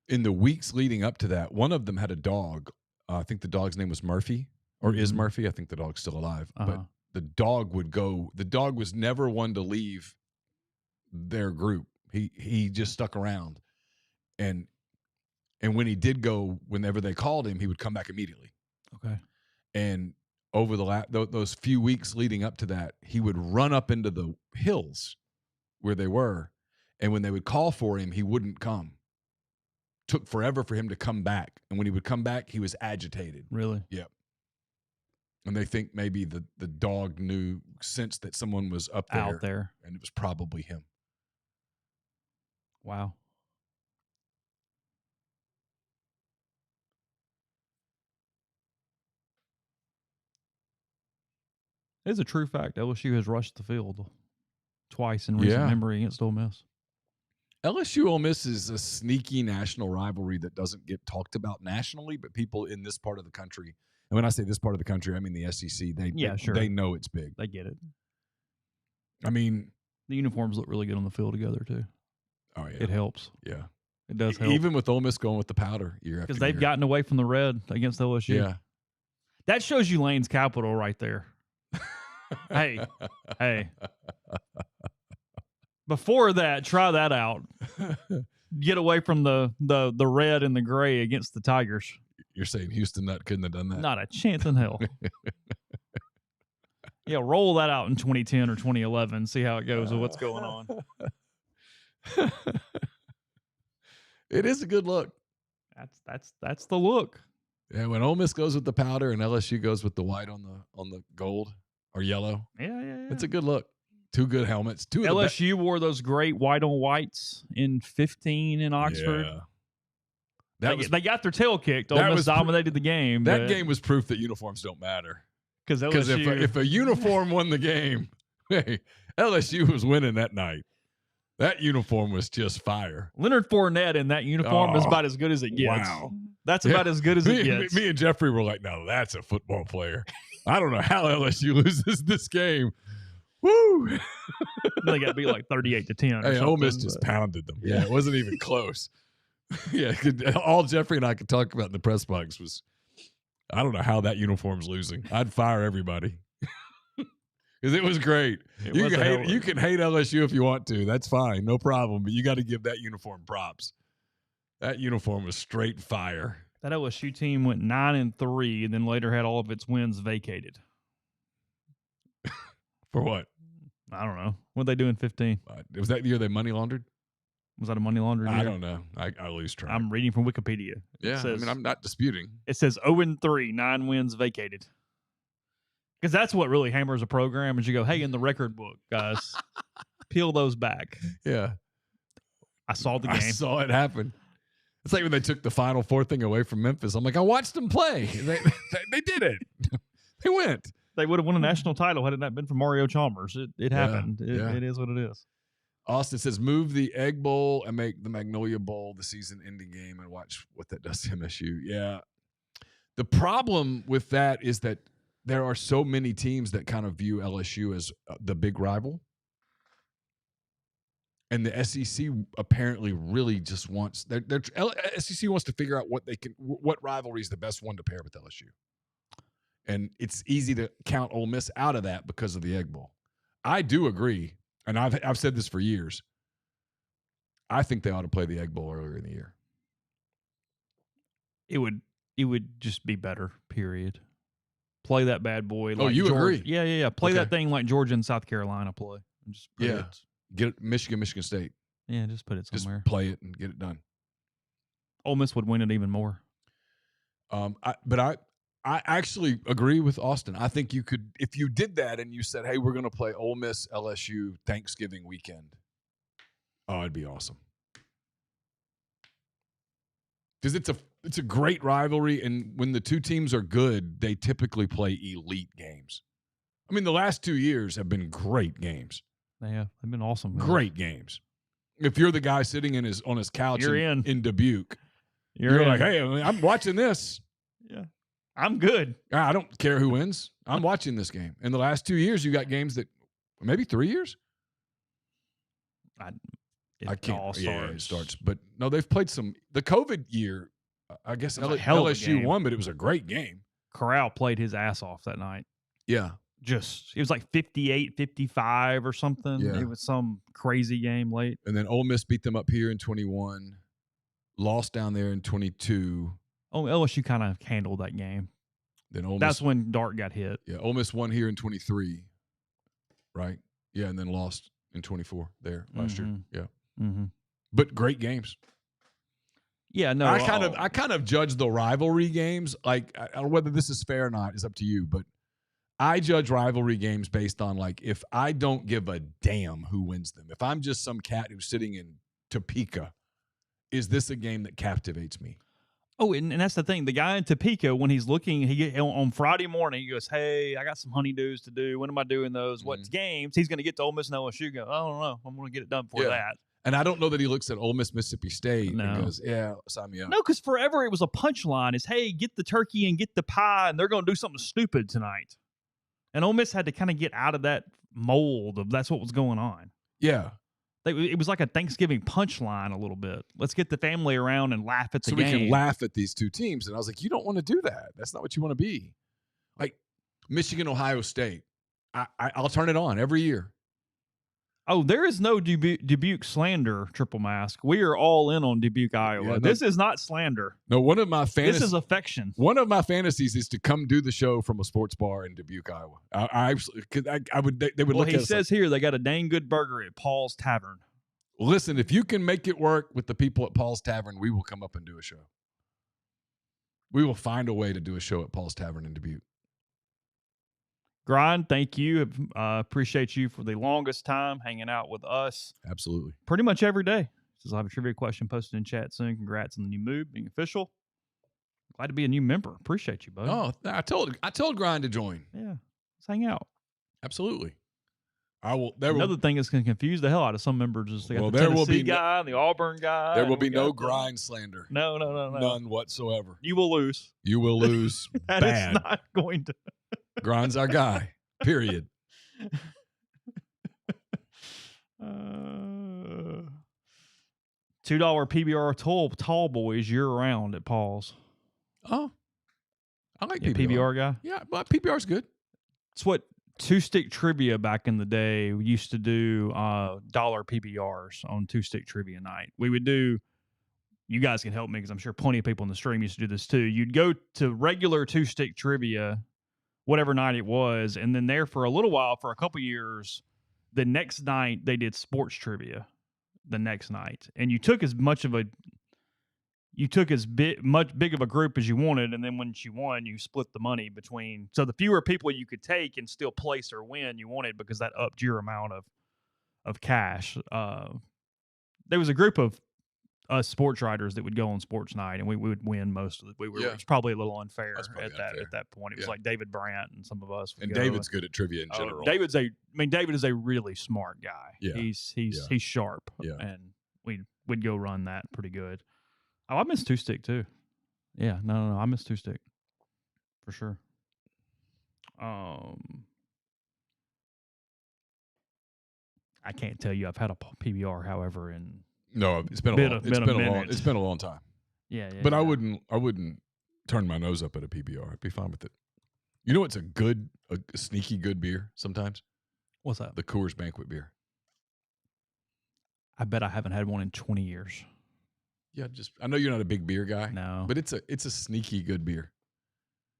In the weeks leading up to that, one of them had a dog. I think the dog's name was Murphy, or is Murphy. I think the dog's still alive. But the dog would go. The dog was never one to leave their group. He just stuck around, and when he did go, whenever they called him, he would come back immediately. Okay. And over those few weeks leading up to that, he would run up into the hills where they were, and when they would call for him, he wouldn't come. Took forever for him to come back, and when he would come back, he was agitated. Really? Yep. And they think maybe the dog sensed that someone was up there. Out there. And it was probably him. Wow. It is a true fact. LSU has rushed the field twice in recent memory against Ole Miss. LSU Ole Miss is a sneaky national rivalry that doesn't get talked about nationally, but people in this part of the country, and when I say this part of the country, I mean the SEC, they know it's big. They get it. I mean, the uniforms look really good on the field together too. Oh yeah. It helps. Yeah. It does help. Even with Ole Miss going with the powder year after year. Because they've gotten away from the red against LSU. Yeah. That shows you Lane's capital right there. Hey. Before that, try that out. Get away from the red and the gray against the Tigers. You're saying Houston Nutt couldn't have done that? Not a chance in hell. Yeah, roll that out in 2010 or 2011. See how it goes with what's going on. It is a good look. That's the look. Yeah, when Ole Miss goes with the powder and LSU goes with the white on the gold or yellow. Yeah. It's a good look. Two good helmets. LSU wore those great white on whites in 15 in Oxford. Yeah. They got their tail kicked. Ole Miss dominated the game. That game was proof that uniforms don't matter. Because if a uniform won the game, hey, LSU was winning that night. That uniform was just fire. Leonard Fournette in that uniform is about as good as it gets. Wow. That's about as good as it gets. Me and Jeffrey were like, no, that's a football player. I don't know how LSU loses this game. Woo! They got to be like 38-10. Hey, Ole Miss just pounded them. Yeah, it wasn't even close. Yeah, all Jeffrey and I could talk about in the press box was, I don't know how that uniform's losing. I'd fire everybody. because it was great. You can hate LSU if you want to. That's fine, no problem. But you got to give that uniform props. That uniform was straight fire. That LSU team went 9-3, and then later had all of its wins vacated. For what? I don't know. What did they do in 15? Was that the year they money laundered? Was that a money laundering year? I don't know. I lose track. I'm reading from Wikipedia. Yeah, I'm not disputing. It says 0-3, 9 wins vacated. Because that's what really hammers a program is you go, hey, in the record book, guys, peel those back. Yeah. I saw the game. I saw it happen. It's like when they took the Final Four thing away from Memphis. I'm like, I watched them play. They did it. They went. They would have won a national title had it not been for Mario Chalmers. It happened. It is what it is. Austin says, move the Egg Bowl and make the Magnolia Bowl the season-ending game and watch what that does to MSU. Yeah. The problem with that is that there are so many teams that kind of view LSU as the big rival. And the SEC apparently really just wants SEC wants to figure out what rivalry is the best one to pair with LSU. And it's easy to count Ole Miss out of that because of the Egg Bowl. I do agree. And I've said this for years. I think they ought to play the Egg Bowl earlier in the year. It would just be better, period. Play that bad boy. Like you agree? Yeah. Play that thing like Georgia and South Carolina play. Just get it, Michigan State. Yeah, just put it somewhere. Just play it and get it done. Ole Miss would win it even more. I actually agree with Austin. I think you could, if you did that and you said, hey, we're going to play Ole Miss LSU Thanksgiving weekend. Oh, it'd be awesome. Because it's a great rivalry, and when the two teams are good, they typically play elite games. I mean, the last 2 years have been great games. They have. They've been awesome. Man. Great games. If you're the guy sitting on his couch in Dubuque, you're like, hey, I'm watching this. Yeah. I'm good. I don't care who wins. I'm watching this game. In the last 2 years, you got games that maybe 3 years. I can't. It starts. But no, they've played some. The COVID year, I guess LSU won, but it was a great game. Corral played his ass off that night. Yeah. It was like 58-55 or something. Yeah. It was some crazy game late. And then Ole Miss beat them up here in 21, lost down there in 22. Oh, LSU kind of handled that game. Then that's when Dart got hit. Yeah, Ole Miss won here in 23, right? Yeah, and then lost in 24 there last year. Yeah, but great games. Yeah, no, I kind of judge the rivalry games. Like whether this is fair or not is up to you, but I judge rivalry games based on like if I don't give a damn who wins them. If I'm just some cat who's sitting in Topeka, is this a game that captivates me? Oh, and that's the thing. The guy in Topeka, when he's looking, on Friday morning, he goes, hey, I got some honeydews to do. When am I doing those? What games? He's going to get to Ole Miss and LSU. Go, I don't know. I'm going to get it done before that. And I don't know that he looks at Ole Miss, Mississippi State and goes, yeah, sign me up. No, because forever it was a punchline is, hey, get the turkey and get the pie, and they're going to do something stupid tonight. And Ole Miss had to kind of get out of that mold of that's what was going on. Yeah. It was like a Thanksgiving punchline a little bit. Let's get the family around and laugh at the game. So we can laugh at these two teams. And I was like, you don't want to do that. That's not what you want to be. Like Michigan, Ohio State. I'll turn it on every year. Oh, there is no Dubuque slander, Triple Mask. We are all in on Dubuque, Iowa. Yeah, this is not slander. No, one of my fantasies. This is affection. One of my fantasies is to come do the show from a sports bar in Dubuque, Iowa. They would look at us. He says here they got a dang good burger at Paul's Tavern. Listen, if you can make it work with the people at Paul's Tavern, we will come up and do a show. We will find a way to do a show at Paul's Tavern in Dubuque. Grind, thank you. Appreciate you for the longest time hanging out with us. Absolutely. Pretty much every day. Says I'll have a trivia question posted in chat soon. Congrats on the new move, being official. Glad to be a new member. Appreciate you, bud. Oh, I told Grind to join. Yeah. Let's hang out. Absolutely. Another thing that's going to confuse the hell out of some members is the Tennessee guy and the Auburn guy. There will be no Grind slander. No. None whatsoever. You will lose. You will lose. That bad. is not going to. Grind's our guy. Period. $2 PBR tall boys year round at Paul's. Oh, I like PBR guy. Yeah, but PBR's good. It's what Two-stick trivia back in the day. We used to do dollar PBRs on two-stick trivia night. We would do. You guys can help me because I'm sure plenty of people in the stream used to do this too. You'd go to regular two-stick trivia, whatever night it was, and then there for a little while, for a couple years, the next night they did sports trivia. The next night, and you took as big of a group as you wanted, and then once you won, you split the money between. So the fewer people you could take and still place or win you wanted, because that upped your amount of cash. There was a group of us sports writers that would go on sports night, and we would win most of it. It's probably a little unfair at that point. It was like David Brandt and some of us. And David's good at trivia in general. David is a really smart guy. Yeah. He's sharp. Yeah. And we'd go run that pretty good. Oh, I miss two-stick too. Yeah, no, I miss two-stick for sure. I can't tell you I've had a PBR, however, in it's been a long time. Yeah. But I wouldn't turn my nose up at a PBR. I'd be fine with it. You know what's a sneaky good beer sometimes? What's that? The Coors Banquet beer. I bet I haven't had one in 20 years. Yeah, I know you're not a big beer guy. No. But it's a sneaky good beer.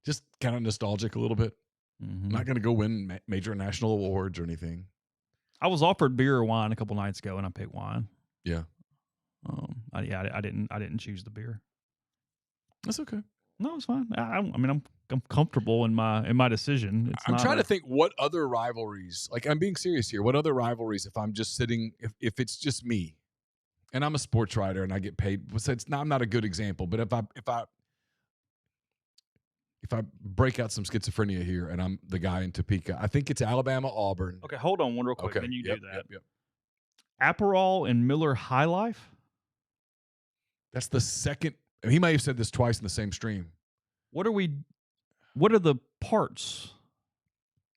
Just kind of nostalgic a little bit. Mm-hmm. Not going to go win major national awards or anything. I was offered beer or wine a couple nights ago, and I picked wine. Yeah. I didn't choose the beer. That's okay. No, it's fine. I'm comfortable in my decision. I'm trying to think what other rivalries. Like, I'm being serious here. What other rivalries? If I'm just sitting, if it's just me, and I'm a sports writer and I get paid. So I'm not a good example, but if I break out some schizophrenia here and I'm the guy in Topeka, I think it's Alabama Auburn. Okay, hold on one real quick. Okay. Then you do that. Yep. Aperol and Miller High Life. That's the second. He may have said this twice in the same stream. What are the parts?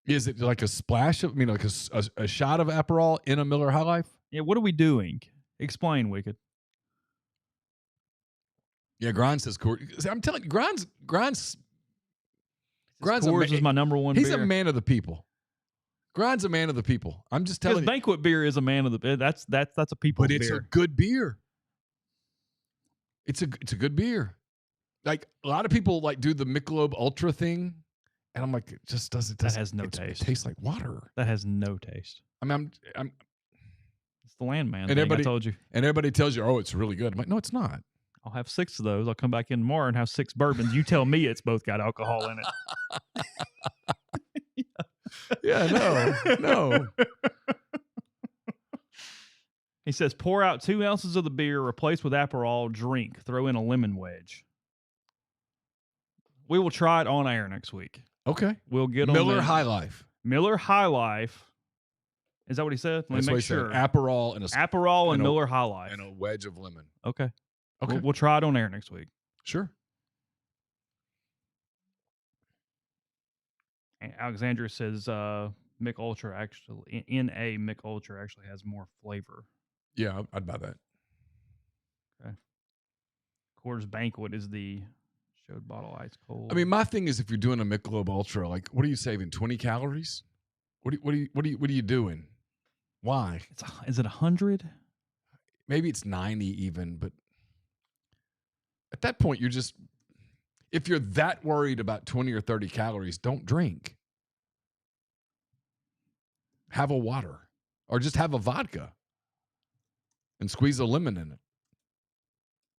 Is it like a splash of, like a shot of Aperol in a Miller High Life? Yeah. What are we doing? Explain, Wicked. Yeah, Grind says Coors. I'm telling you, Grind's Coors is my number one He's beer. a man of the people. Grind's a man of the people. I'm just telling you. Banquet beer is a man of the. That's a people's beer. But it's a good beer. It's a good beer. Like, a lot of people do the Michelob Ultra thing, and I'm like, it just doesn't. That has no taste. It tastes like water. That has no taste. I'm It's the landman thing, I told you. And everybody tells you, oh, it's really good. I'm like, no, it's not. I'll have 6 of those. I'll come back in tomorrow and have 6 bourbons. You tell me it's both got alcohol in it. Yeah, no. He says, pour out 2 ounces of the beer, replace with Aperol, drink, throw in a lemon wedge. We will try it on air next week. Okay. We'll get Miller High Life. Miller High Life. Is that what he said? Let me make sure. Aperol and Miller High Life. And a wedge of lemon. Okay. We'll try it on air next week. Sure. And Alexandra says Mick Ultra actually, Mick Ultra actually has more flavor. Yeah, I'd buy that. Okay. Coors Banquet is the showed bottle ice cold. I mean, my thing is, if you're doing a Michelob Ultra, what are you saving? 20 calories? What are you doing? Why? Is it 100? Maybe it's 90 even, but at that point, if you're that worried about 20 or 30 calories, don't drink. Have a water, or just have a vodka and squeeze a lemon in it,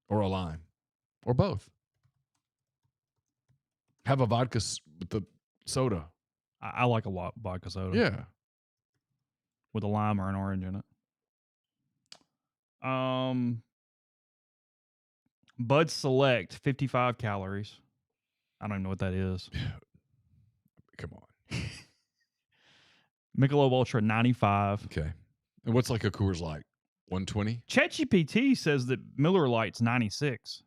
or a lime, or both. Have a vodka with the soda. I like a lot vodka soda. Yeah. With a lime or an orange in it. Bud Select, 55 calories. I don't even know what that is. Come on. Michelob Ultra, 95. Okay. And what's like a Coors Light? 120? ChatGPT says that Miller Lite's 96.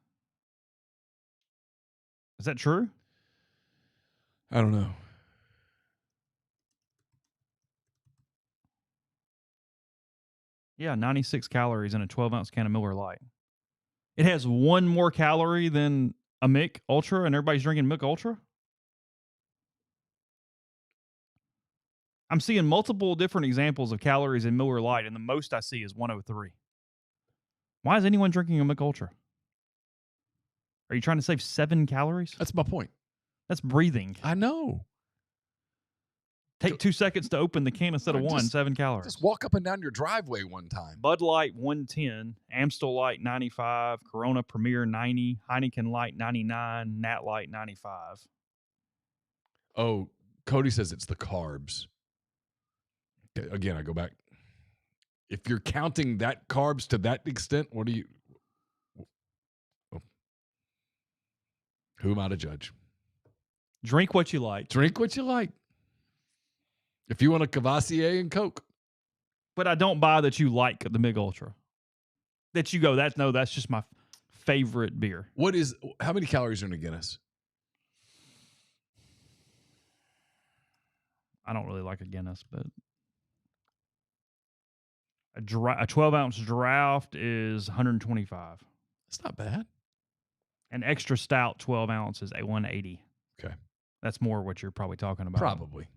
Is that true? I don't know. Yeah, 96 calories in a 12-ounce can of Miller Lite. It has 1 more calorie than a Mick Ultra, and everybody's drinking Mick Ultra? I'm seeing multiple different examples of calories in Miller Lite, and the most I see is 103. Why is anyone drinking a Mick Ultra? Are you trying to save 7 calories? That's my point. That's breathing. I know. Take 2 seconds to open the can instead of 7 calories. Just walk up and down your driveway one time. Bud Light 110, Amstel Light 95, Corona Premier 90, Heineken Light 99, Nat Light 95. Oh, Cody says it's the carbs. Again, I go back. If you're counting that carbs to that extent, what do you? Oh. Who am I to judge? Drink what you like. Drink what you like. If you want a Cavassier and Coke. But I don't buy that you like the Mig Ultra. That you go, that's just my favorite beer. How many calories are in a Guinness? I don't really like a Guinness, but a 12-ounce draft is 125. That's not bad. An extra stout 12 ounces is 180. Okay. That's more what you're probably talking about. Probably.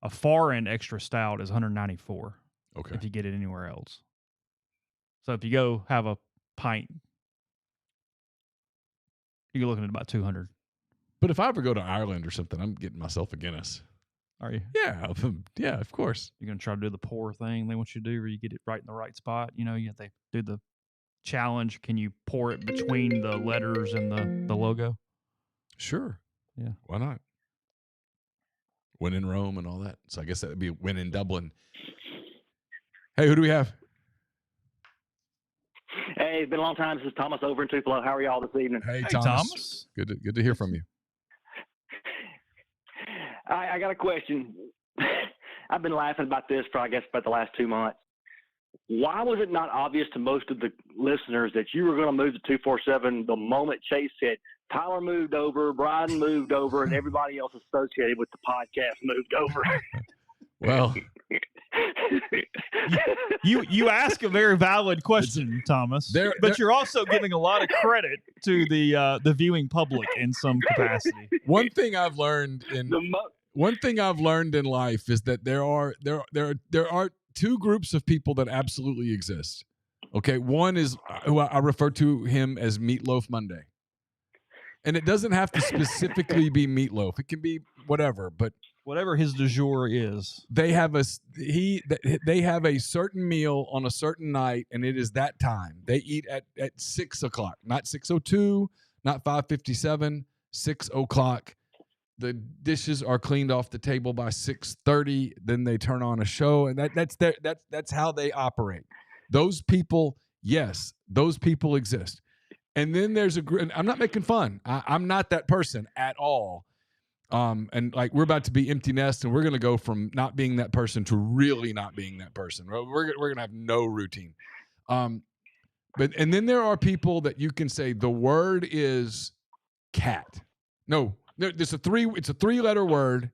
A far end extra stout is 194. Okay. If you get it anywhere else. So if you go have a pint, you're looking at about 200. But if I ever go to Ireland or something, I'm getting myself a Guinness. Are you? Yeah. Yeah, of course. You're going to try to do the pour thing they want you to do where you get it right in the right spot. You know, you have to do the challenge. Can you pour it between the letters and the logo? Sure. Yeah. Why not? Win in Rome and all that. So I guess that would be a win in Dublin. Hey, who do we have? Hey, it's been a long time. This is Thomas over in Tupelo. How are y'all this evening? Hey Thomas. Good to hear from you. I got a question. I've been laughing about this for, I guess, about the last 2 months. Why was it not obvious to most of the listeners that you were going to move to 247 the moment Chase said Tyler moved over, Bryden moved over, and everybody else associated with the podcast moved over? Well, you ask a very valid question, Thomas. But you're also giving a lot of credit to the viewing public in some capacity. One thing I've learned in life is that there are two groups of people that absolutely exist. Okay, one is who I refer to him as Meatloaf Monday. And it doesn't have to specifically be meatloaf. It can be whatever, but whatever his du jour is. They have a certain meal on a certain night, and it is that time. They eat at 6 o'clock, not 6:02, not 5:57, 6 o'clock. The dishes are cleaned off the table by 6:30. Then they turn on a show, and that's how they operate. Those people, yes, those people exist. And then there's I'm not making fun. I'm not that person at all. And like we're about to be empty nest, and we're going to go from not being that person to really not being that person. We're going to have no routine. And then there are people that you can say the word is cat. No, it's a 3-letter word.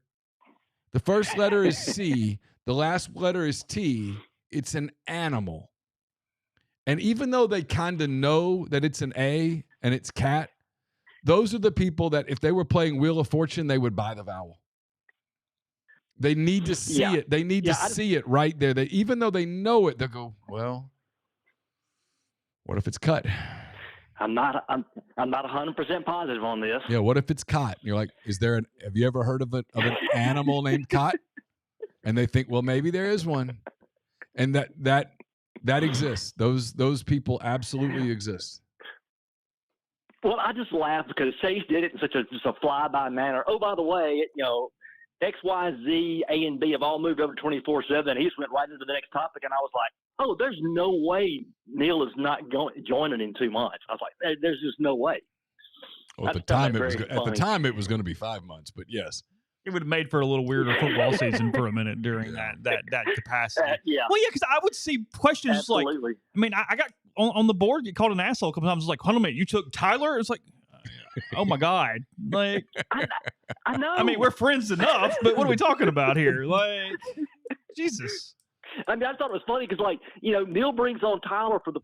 The first letter is C. The last letter is T. It's an animal. And even though they kind of know that it's an A and it's cat, those are the people that if they were playing Wheel of Fortune, they would buy the vowel. They need to see it. They need to see it right there. Even though they know it, they'll go, well, what if it's cut? I'm not 100% positive on this. Yeah, what if it's cot? And you're like, have you ever heard of an animal named cot? And they think, well, maybe there is one. And that exists. Those people absolutely exist. Well, I just laugh because Chase did it in just a fly-by manner. Oh, by the way, X, Y, Z, A, and B have all moved over to 24/7. He just went right into the next topic, and I was like, oh, there's no way Neil is not joining in 2 months. I was like, there's just no way. Well, at the time it was going to be 5 months, but yes. It would have made for a little weirder football season for a minute during that capacity. Yeah. Well, yeah, because I would see questions Absolutely. like, I mean, I got on the board, get called an asshole a couple times. Like, hold on a minute, you took Tyler? It's like, oh my God. Like, I know. I mean, we're friends enough, but what are we talking about here? Like, Jesus. I mean, I thought it was funny because, Neil brings on Tyler for the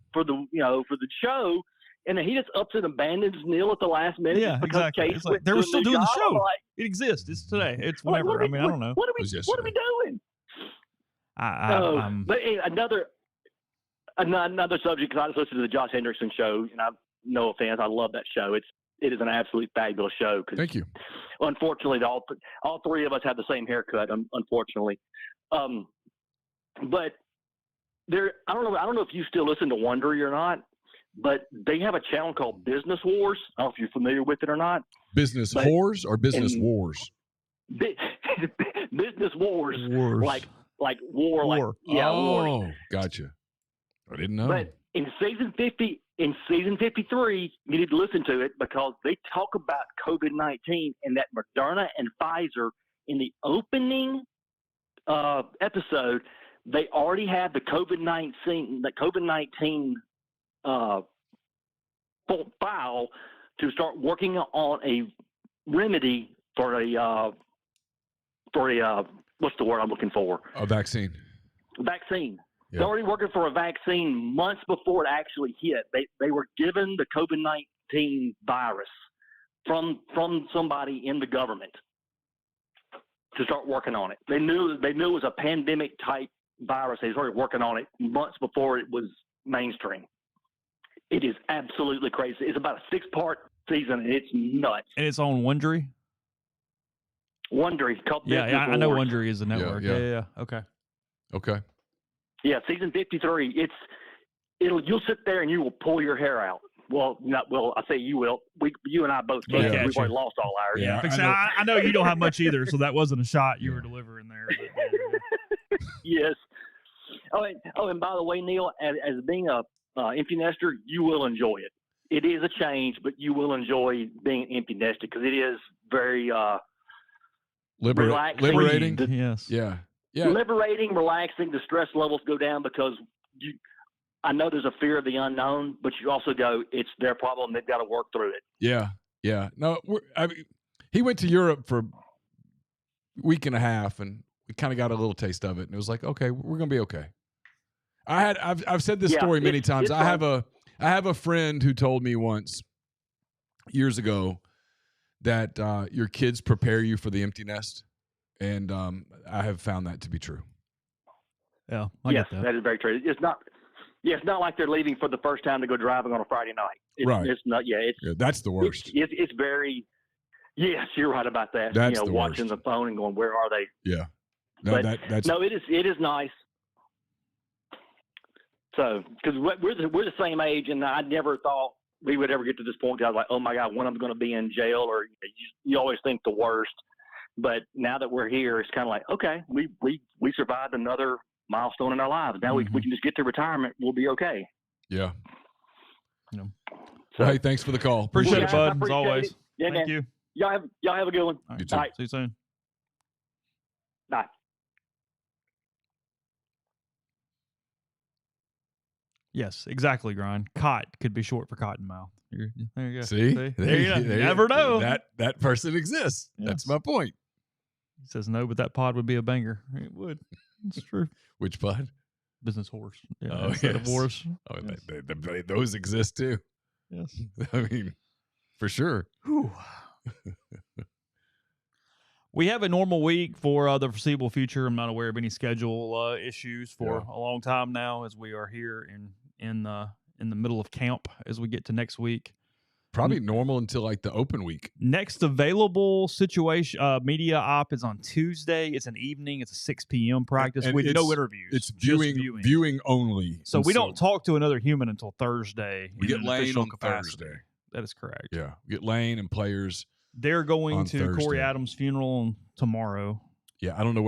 show, and then he just ups and abandons Neil at the last minute. Yeah, exactly. They were still doing the show. Like, it exists. It's today. It's whenever. I don't know. What are we doing? But another subject, because I just listened to the Josh Hendrickson show, and no offense, I love that show. It is an absolute fabulous show. Thank you. Unfortunately, all three of us have the same haircut. Unfortunately, but I don't know if you still listen to Wondery or not, but they have a channel called Business Wars. I don't know if you're familiar with it or not. Business whores or business wars? Business wars. Like war. Oh, gotcha. I didn't know. But in season 53, you need to listen to it because they talk about COVID-19 and that Moderna and Pfizer in the opening episode, they already had the COVID-19 file to start working on a remedy for a what's the word I'm looking for? A vaccine. Vaccine. Yeah. They're already working for a vaccine months before it actually hit. They were given the COVID-19 virus from somebody in the government to start working on it. They knew it was a pandemic type virus. They started working on it months before it was mainstream. It is absolutely crazy. It's about a 6-part season, and it's nuts. And it's on Wondery? Wondery. Called Business I know Wars. Wondery is the network. Yeah. Okay. Yeah, season 53. You'll sit there and you will pull your hair out. Well, I say you will. You and I both can. Yeah, We've already lost all ours. Yeah, I know you don't have much either, so that wasn't a shot you were delivering there. But, Yes. Oh, and by the way, Neil, as being a empty nester, you will enjoy it. It is a change, but you will enjoy being empty nested because it is very relaxing. Liberating. Yes. Yeah. Liberating, relaxing. The stress levels go down because I know there's a fear of the unknown, but you also go, it's their problem. They've got to work through it. Yeah. No, he went to Europe for a week and a half, and we kind of got a little taste of it, and it was like, okay, we're gonna be okay. I've said this story many times. I have a friend who told me once years ago that your kids prepare you for the empty nest, and I have found that to be true. Yeah, yes, that is very true. It's not like they're leaving for the first time to go driving on a Friday night. Right. It's not. Yeah, that's the worst. It's very. Yes, you're right about that. That's the watching worst. the phone and going, where are they? Yeah. It is nice. So, because we're the same age, and I never thought we would ever get to this point. I was like, oh my God, when I'm going to be in jail, or you always think the worst. But now that we're here, it's kind of like, okay, we survived another milestone in our lives. Now we can just get to retirement. We'll be okay. Yeah. So, well, hey, thanks for the call. Appreciate it, bud. As always. Yeah, Thank man. you. Y'all have a good one. All You too. Bye. See you soon. Bye. Yes, exactly, Grind. Cot could be short for cotton mouth. There you go. See? There you go. You never know. That person exists. Yes. That's my point. He says no, but that pod would be a banger. It would. It's true. Which pod? Business horse. Yeah, Oh, instead of yes. horse. Oh, Yes. those exist too. Yes. I mean, for sure. Whew. We have a normal week for the foreseeable future. I'm not aware of any schedule issues for a long time now, as we are here in the middle of camp as we get to next week. Probably normal until like the open week. Next available situation media op is on Tuesday. It's an evening. It's a 6 p.m. practice with no interviews. It's just viewing only. So we don't talk to another human until Thursday. We get in an Lane official on capacity. Thursday. That is correct. Yeah, we get Lane and players. They're going on to Thursday. Corey Adams' funeral tomorrow. Yeah, I don't know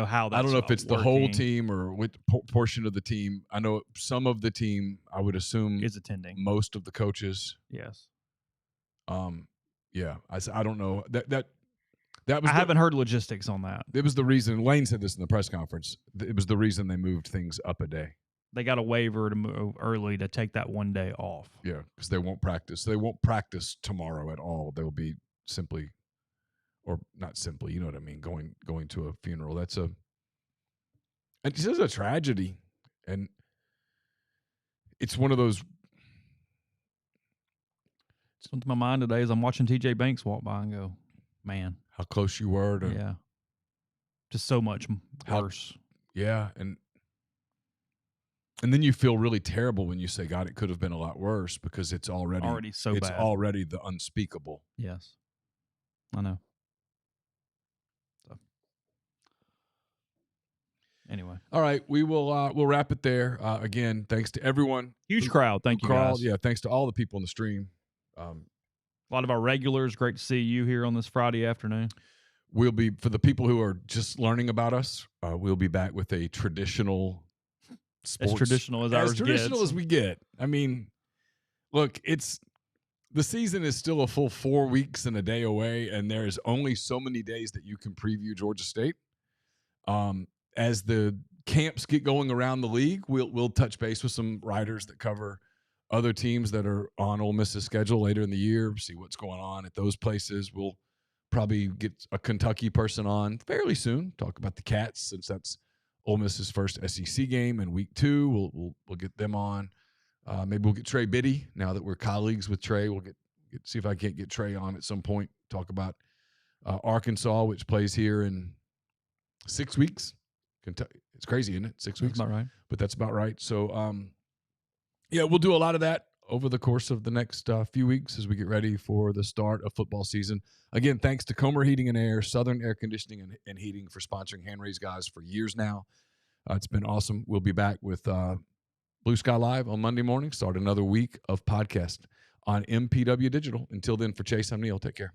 how that's I don't know if it's the whole working. team or what portion of the team. I know some of the team, I would assume, is attending. Most of the coaches. Yes. Yeah. I don't know. That was. I haven't heard logistics on that. It was the reason Lane said this in the press conference. It was the reason they moved things up a day. They got a waiver to move early to take that one day off. Yeah, because they won't practice. They won't practice tomorrow at all. They'll be simply, or not simply. You know what I mean? Going to a funeral. It's a tragedy, and it's one of those. What's to my mind today is I'm watching TJ Banks walk by and go, man, how close you were to to so much worse. Yeah, and then you feel really terrible when you say, God, it could have been a lot worse, because it's already so it's bad. already the unspeakable. Yes, I know. So. Anyway, all right, we'll wrap it there. Again, thanks to everyone. Huge crowd. Thank you, guys. Yeah, thanks to all the people on the stream. A lot of our regulars. Great to see you here on this Friday afternoon. We'll be, for the people who are just learning about us, we'll be back with a traditional sports. As traditional as ours As traditional gets. as we get. I mean, look, the season is still a full 4 weeks and a day away, and there's only so many days that you can preview Georgia State. As the camps get going around the league, we'll touch base with some writers that cover other teams that are on Ole Miss's schedule later in the year, see what's going on at those places. We'll probably get a Kentucky person on fairly soon, talk about the Cats, since that's Ole Miss's first SEC game in week 2. We'll get them on. Maybe we'll get Trey Biddy now that we're colleagues with Trey. We'll see if I can't get Trey on at some point. Talk about Arkansas, which plays here in 6 weeks. Kentucky, it's crazy, isn't it? 6 weeks, that's about right. But that's about right. So, yeah, we'll do a lot of that over the course of the next few weeks as we get ready for the start of football season. Again, thanks to Comer Heating and Air, Southern Air Conditioning and Heating for sponsoring Hand Raised Guys for years now. It's been awesome. We'll be back with Blue Sky Live on Monday morning. Start another week of podcast on MPW Digital. Until then, for Chase, I'm Neil. Take care.